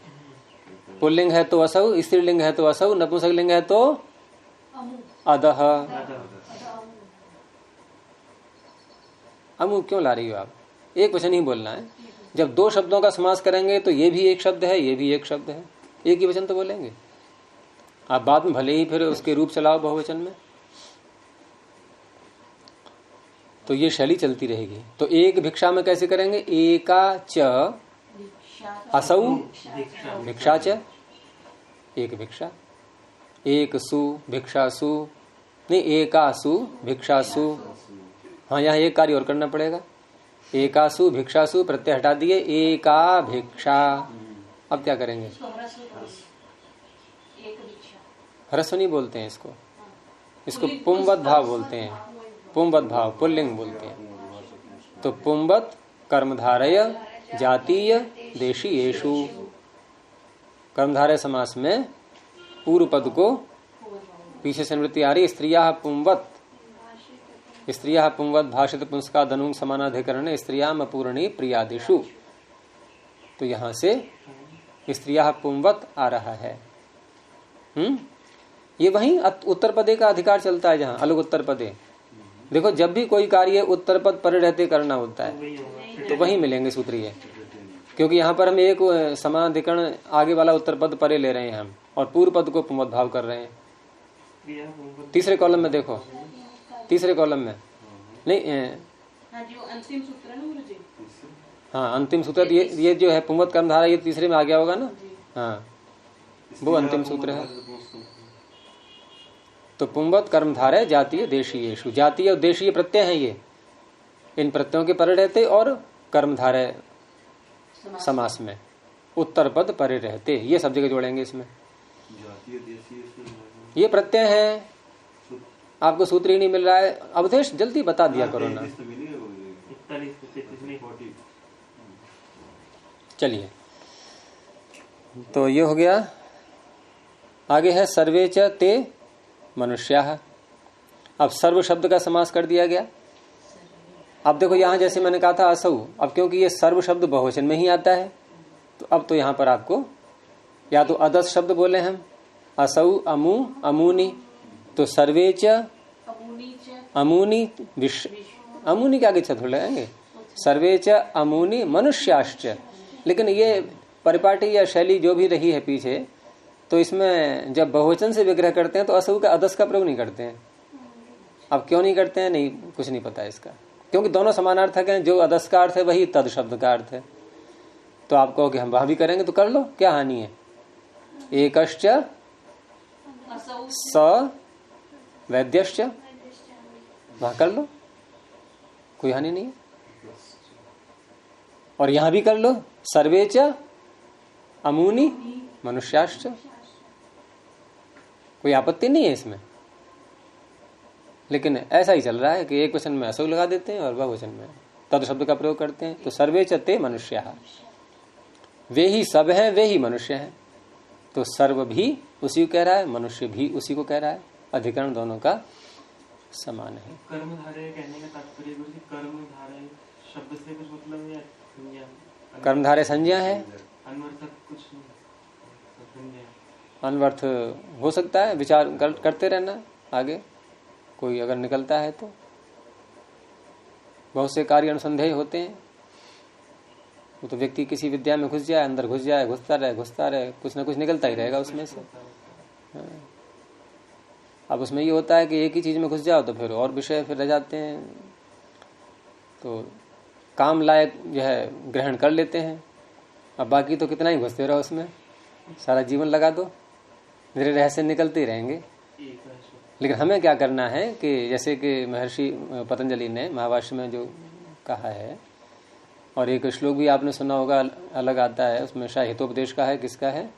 पुल्लिंग है तो असौ, स्त्रीलिंग है तो असौ, नपुंसकलिंग है तो अदह। अमु क्यों ला रही हो आप? एक वचन ही बोलना है। जब दो शब्दों का समास करेंगे तो ये भी एक शब्द है, ये भी एक शब्द है, एक ही वचन तो बोलेंगे। आप बाद में भले ही फिर उसके रूप चलाओ बहुवचन में, तो ये शैली चलती रहेगी। तो एक भिक्षा में कैसे करेंगे? एका च असौ भिक्षा च, एक भिक्षा। एक सु भिक्षा सु, नहीं एकासु भिक्षासु। हाँ, यहाँ एक कार्य और करना पड़ेगा। एकासु भिक्षासु प्रत्यय हटा दिए, एका भिक्षा। अब क्या करेंगे? ह्रस्व नहीं बोलते हैं इसको, इसको पुंवत भाव बोलते हैं। पुंवत भाव पुल्लिंग बोलते हैं। तो पुंवत कर्मधारय जातीय देशीयेषु। कर्मधारय समास में पूर्व पद को पीछे से निवृत्ति आ रही। स्त्रिया पुंवत, स्त्रिया पुंवत भाषित पुंस्का धनुंग समानाधिकरण स्त्रियाम अपूर्णी प्रियादिषु। तो यहां से स्त्रिया पुंवत आ रहा है। ये वहीं उत्तर पदे का अधिकार चलता है, जहां अलग उत्तर पदे। देखो, जब भी कोई कार्य उत्तर पद परे रहते करना होता है तो वहीं मिलेंगे सूत्रीय, क्योंकि यहाँ पर हम एक समानाधिकरण आगे वाला उत्तर पद परे ले रहे हैं हम, और पूर्व पद को पुंवत भाव कर रहे हैं। तीसरे कॉलम में देखो, तीसरे कॉलम में नहीं, अंतिम सूत्र है ना गुरुजी। हाँ, अंतिम सूत्र ये जो है पुंवत कर्मधारा, ये तीसरे में आ गया होगा ना। हाँ, वो अंतिम सूत्र है। तो पुंवत कर्मधारय जातीय देशीयेषु। जातीय और देशीय प्रत्यय है ये, इन प्रत्ययों के परे रहते और कर्मधारय समास में उत्तर पद परे रहते, ये सब जगह जोड़ेंगे इसमें। ये प्रत्यय है। आपको सूत्र ही नहीं मिल रहा है, अवधेश जल्दी बता दिया करो ना। चलिए, तो ये हो गया। आगे है सर्वे च ते मनुष्याः। अब सर्व शब्द का समास कर दिया गया। अब देखो, यहां जैसे मैंने कहा था असौ, अब क्योंकि ये सर्व शब्द बहुवचन में ही आता है, तो अब तो यहां पर आपको या तो अदस शब्द बोले हम, असौ अमु अमुनी। तो सर्वे च अमुनी अमुनी के आगे छत लगाएंगे, सर्वे च अमुनी मनुष्याश्च। लेकिन ये परिपाटी या शैली जो भी रही है पीछे, तो इसमें जब बहुवचन से विग्रह करते हैं तो असौ का अदस का प्रयोग नहीं करते हैं। अब क्यों नहीं करते हैं, नहीं, कुछ नहीं पता इसका, क्योंकि दोनों समानार्थक हैं। जो अदस का अर्थ है वही तद शब्द का अर्थ है। तो आप कहो कि हम वहां भी करेंगे, तो कर लो, क्या हानि है। एकश्च स वैद्यश्च, वहां कर लो, कोई हानि नहीं है। और यहां भी कर लो, सर्वे च अमुनी मनुष्याश्च, कोई आपत्ति नहीं है इसमें। लेकिन ऐसा ही चल रहा है कि एक वचन में असौ लगा देते हैं और बहुवचन में तद शब्द का प्रयोग करते हैं। तो सर्वे च ते मनुष्याः, वे ही सब हैं, वे ही मनुष्य हैं। तो सर्व भी उसी को कह रहा है, मनुष्य भी उसी को कह रहा है। अधिकरण दोनों का समान है। कर्मधारय कहने का तात्पर्य गुरुजी, कर्मधारय शब्द से कुछ मतलब है? कर्मधारय संज्ञा है, अनर्थक कुछ नहीं। अनवर्थ हो सकता है, विचार करते रहना आगे, कोई अगर निकलता है तो। बहुत से कार्य अनुसंधेय होते हैं, वो तो व्यक्ति किसी विद्या में घुस जाए, अंदर घुस जाए, घुसता रहे, कुछ ना कुछ निकलता ही रहेगा उसमें से। अब उसमें ये होता है कि एक ही चीज में घुस जाओ तो फिर और विषय फिर रह जाते हैं, तो काम लायक जो है ग्रहण कर लेते हैं। अब बाकी तो कितना ही घुसते रहो उसमें, सारा जीवन लगा दो, मेरे रहस्य निकलते ही रहेंगे। लेकिन हमें क्या करना है कि जैसे कि महर्षि पतंजलि ने महाभाष्य में जो कहा है, और एक श्लोक भी आपने सुना होगा, अलग आता है उसमें, शायद हितोपदेश का है, किसका है,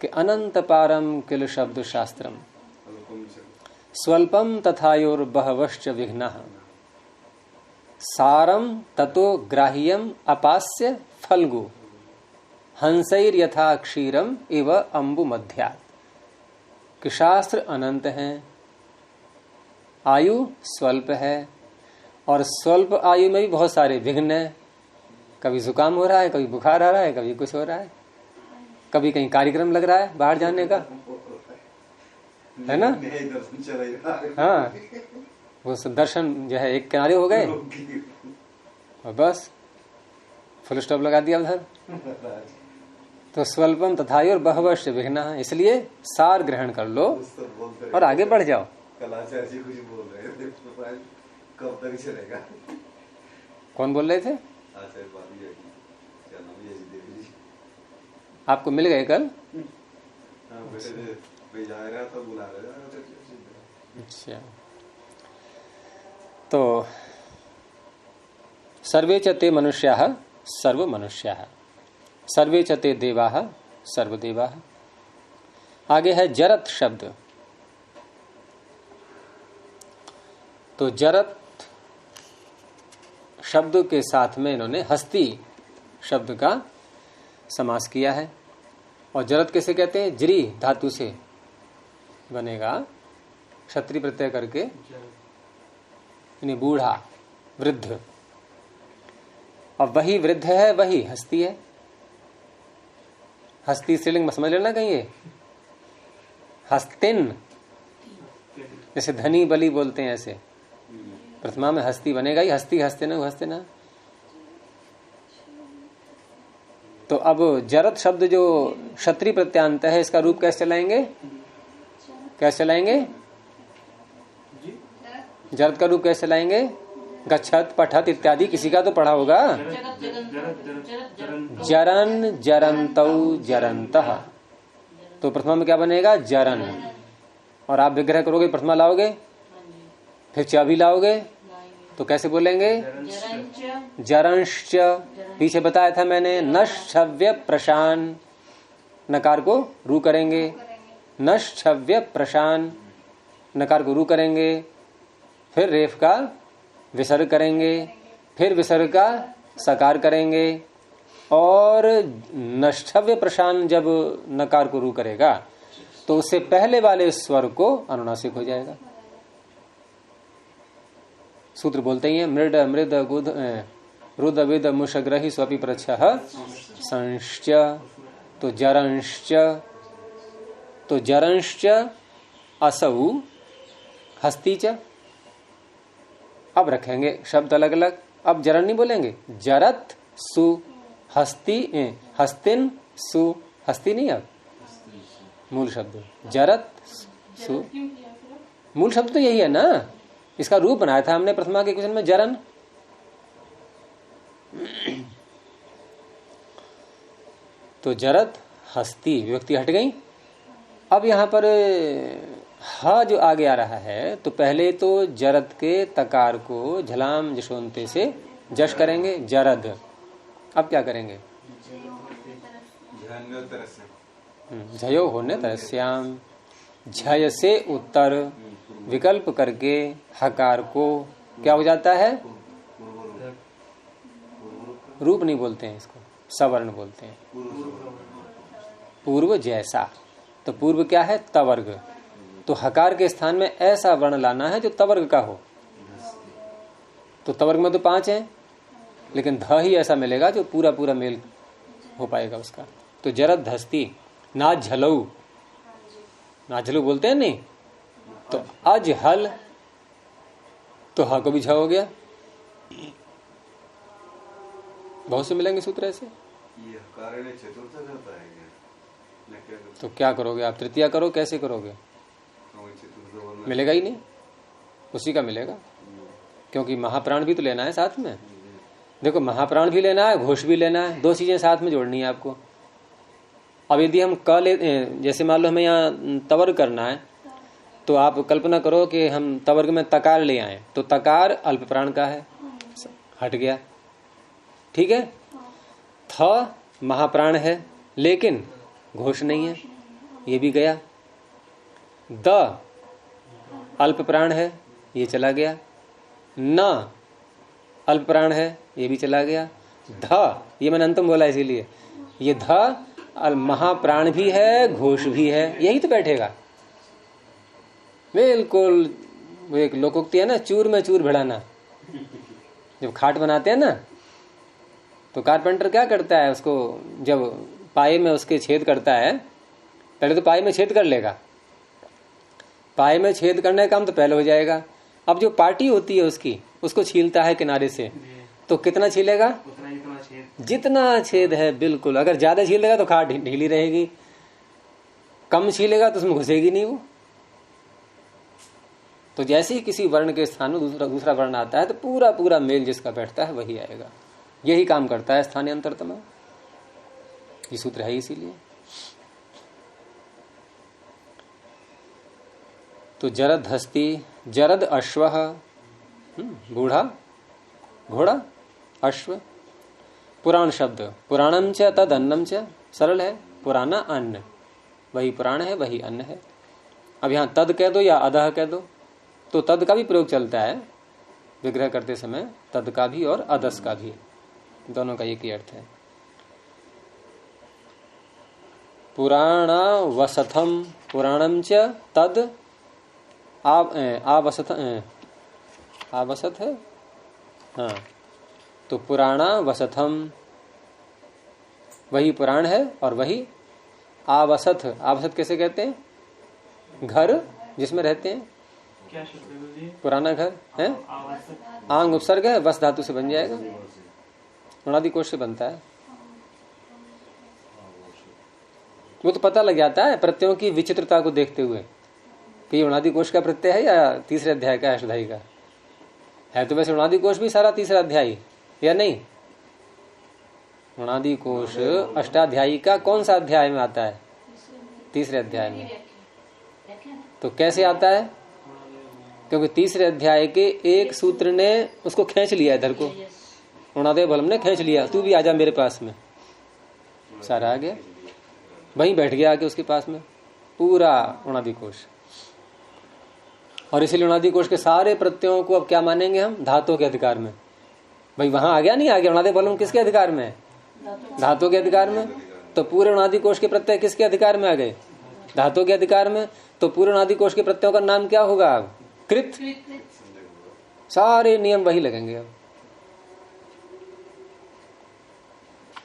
कि अनंत पारम किल शब्द शास्त्रम स्वल्पम तथायोर बहवश्च विघ्नः सारम ततो ग्राह्यम अपास्य फल्गु हंसैर यथा क्षीरम इव अम्बु मध्या। कि शास्त्र अनंत हैं, आयु स्वल्प है, और स्वल्प आयु में भी बहुत सारे विघ्न हैं। कभी जुकाम हो रहा है, कभी बुखार आ रहा है, कभी कुछ हो रहा है, कभी कहीं कार्यक्रम लग रहा है बाहर जाने का, है ना। हाँ, वो दर्शन जो है एक किनारे हो गए और बस फुल स्टॉप लगा दिया उधर। तो स्वल्पम तथायोर बहवश्च विघ्नः, इसलिए सार ग्रहण कर लो और आगे बढ़ जाओ। कलाचार्य जी कुछ बोल रहे थे, कब तक चलेगा? कौन बोल रहे थे? आपको मिल गए कल? अच्छा, तो सर्वे च ते मनुष्याः सर्व मनुष्याः, सर्वे च ते देवाः सर्वदेवाः। आगे है जरत शब्द। तो जरत शब्द के साथ में इन्होंने हस्ती शब्द का समास किया है। और जरत कैसे कहते हैं? जरी धातु से बनेगा, क्षत्रिय प्रत्यय करके, यानी बूढ़ा, वृद्ध। अब वही वृद्ध है, वही हस्ती है। हस्ती स्त्रीलिंग में समझ लेना कहीं, हस्तिन, जैसे धनी बली बोलते हैं, ऐसे प्रथमा में हस्ती बनेगा ही, हस्ती हस्ते ना। तो अब जरत शब्द जो क्षत्रिय प्रत्यांत है, इसका रूप कैसे चलाएंगे? जरत का रूप कैसे चलाएंगे? गच्छत, पठत इत्यादि किसी का तो पढ़ा होगा। जरन, जरंतौ, जरंतः। तो प्रथमा में क्या बनेगा? जरन। और आप विग्रह करोगे, प्रथमा लाओगे, फिर च भी लाओगे, तो कैसे बोलेंगे? जरंश्च। पीछे बताया था मैंने, नश्छव्य प्रशान, नकार को रू करेंगे, नश्छव्य प्रशान, नकार को रू करेंगे, फिर रेफ का विसर्ग करेंगे, फिर विसर्ग का सकार करेंगे, और नष्टव्य प्रशान जब नकार को रू करेगा तो उससे पहले वाले स्वर को अनुनासिक हो जाएगा। सूत्र बोलते ही है, मृड मृद गुद रुद विद मुषग्रही स्वपि प्रच्छः संश्च। तो जरंश्च, तो जरंश्च असौ हस्ती च। अब रखेंगे शब्द अलग अलग। अब जरन नहीं बोलेंगे, जरत सु हस्ती, हस्तिन सु, हस्ती नहीं, अब मूल शब्द जरत सु, मूल शब्द तो यही है ना। इसका रूप बनाया था हमने प्रथमा के क्वेश्चन में, जरन। तो जरत हस्ती विभक्ति हट गई। अब यहां पर ह जो आगे आ रहा है, तो पहले तो जरद के तकार को झलाम जशोंते से जश करेंगे, जरद। अब क्या करेंगे? झयो होने तरस्याम, झय से उत्तर विकल्प करके हकार को क्या हो जाता है? रूप नहीं बोलते हैं इसको, सवर्ण बोलते हैं। पूर्व जैसा, तो पूर्व क्या है? तवर्ग। तो हकार के स्थान में ऐसा वर्ण लाना है जो तवर्ग का हो। तो तवर्ग में तो 5 है, लेकिन ध ही ऐसा मिलेगा जो पूरा पूरा मेल हो पाएगा उसका। तो जरद धस्ती, ना झलऊ, ना झलू बोलते हैं नहीं, तो अज हल, तो ह को भी झ हो गया। बहुत से मिलेंगे सूत्र ऐसे। ये कारण है चतुर्थ करता है क्या? मैं क्या करूं? तो क्या करोगे आप? तृतीया करो, कैसे करोगे? चतुर्थ वर्ण मिलेगा ही नहीं, उसी का मिलेगा, क्योंकि महाप्राण भी तो लेना है साथ में। देखो, महाप्राण भी लेना है, घोष भी लेना है, दो चीजें साथ में जोड़नी है आपको। अब यदि हम क ले, जैसे मान लो हमें यहाँ तवर्ग करना है, तो आप कल्पना करो कि हम तवर्ग में तकार ले आए, तो तकार अल्प प्राण का है, हट गया, ठीक है। थ महाप्राण है लेकिन घोष नहीं है, ये भी गया। द अल्प प्राण है, ये चला गया। न अल्प प्राण है, ये भी चला गया। ध, ये मैंने अंतम बोला इसीलिए, ये ध महाप्राण भी है, घोष भी है, यही तो बैठेगा बिल्कुल। वो एक लोकोक्ति है ना, चूर में चूर भिड़ाना। जब खाट बनाते हैं ना, तो कारपेंटर क्या करता है, उसको जब पाए में उसके छेद करता है, पहले तो पाए में छेद कर लेगा, पाए में छेद करने का काम तो पहले हो जाएगा। अब जो पार्टी होती है उसकी, उसको छीलता है किनारे से, तो कितना छीलेगा? जितना छेद है, बिल्कुल। अगर ज्यादा छीलेगा तो खाट ढीली रहेगी, कम छीलेगा तो उसमें घुसेगी नहीं वो। तो जैसे ही किसी वर्ण के स्थान में दूसरा वर्ण आता है, तो पूरा पूरा मेल जिसका बैठता है वही आएगा। यही काम करता है स्थानीय अंतरतम, ये सूत्र है इसीलिए। तो जरद हस्ती, जरद अश्व, बूढ़ा घोड़ा, अश्व। पुराण शब्द, पुराणम च तद अन्नम च, सरल है, पुराना अन्न, वही पुराण है, वही अन्न है। अब यहां तद कह दो या अदह कह दो, तो तद का भी प्रयोग चलता है विग्रह करते समय, तद का भी और अदस का भी, दोनों का एक ही अर्थ है। पुराण वसथम, पुराणम च तद आवसथ है, हाँ, तो पुराणा वसथम, वही पुराण है और वही आवसथ। आवसथ कैसे कहते हैं? घर जिसमें रहते हैं, क्या शब्द है ये? पुराना घर है। आंग उपसर्ग है, वस धातु से बन जाएगा, उणादि कोश से बनता है। वो तो पता लग जाता है प्रत्ययों की विचित्रता को देखते हुए कि उणादि कोश का प्रत्यय है या तीसरे अध्याय का, अष्टाध्यायी का है। तो वैसे उणादि कोश भी सारा तीसरा अध्याय या नहीं? उणादि कोश अष्टाध्यायी का कौन सा अध्याय में आता है? तीसरे अध्याय में। तो कैसे आता है? क्योंकि तीसरे अध्याय के एक सूत्र ने उसको खींच लिया इधर को, उणादय बलम ने खींच लिया, तू भी आजा मेरे पास में, सारा आ गया, वहीं बैठ गया आके उसके पास में पूरा उणादि कोश। और इसीलिए उणादि कोश के सारे प्रत्ययों को अब क्या मानेंगे हम? धातु के अधिकार में। भाई वहां आ गया, नहीं आ गया? उणादि बलम किसके अधिकार में है? धातु के अधिकार में। तो पूरे उणादि कोश के प्रत्यय किसके अधिकार में आ गए? धातु के अधिकार में। तो पूरे उणादि कोश के प्रत्ययों का नाम क्या होगा? अब कृत। सारे नियम वही लगेंगे अब।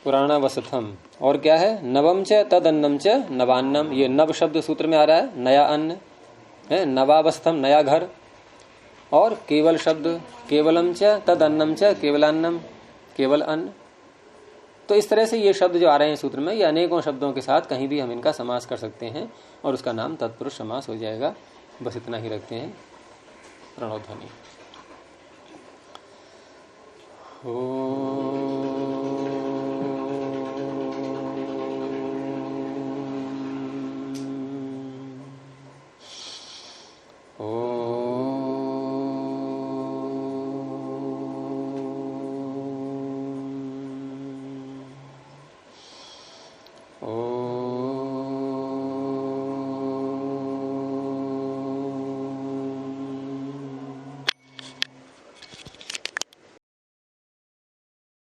पुराना वसथम, और क्या है? नवम च तद अन्नम च नवान्नम, ये नव शब्द सूत्र में आ रहा है, नया अन्न है, नवावस्थम, नया घर। और केवल शब्द, केवलम च तद अन्नम च केवलान्नम, केवल अन्न। तो इस तरह से ये शब्द जो आ रहे हैं सूत्र में, ये अनेकों शब्दों के साथ कहीं भी हम इनका समास कर सकते हैं और उसका नाम तत्पुरुष समास हो जाएगा। बस इतना ही रखते हैं। प्रणव ध्वनि। ओ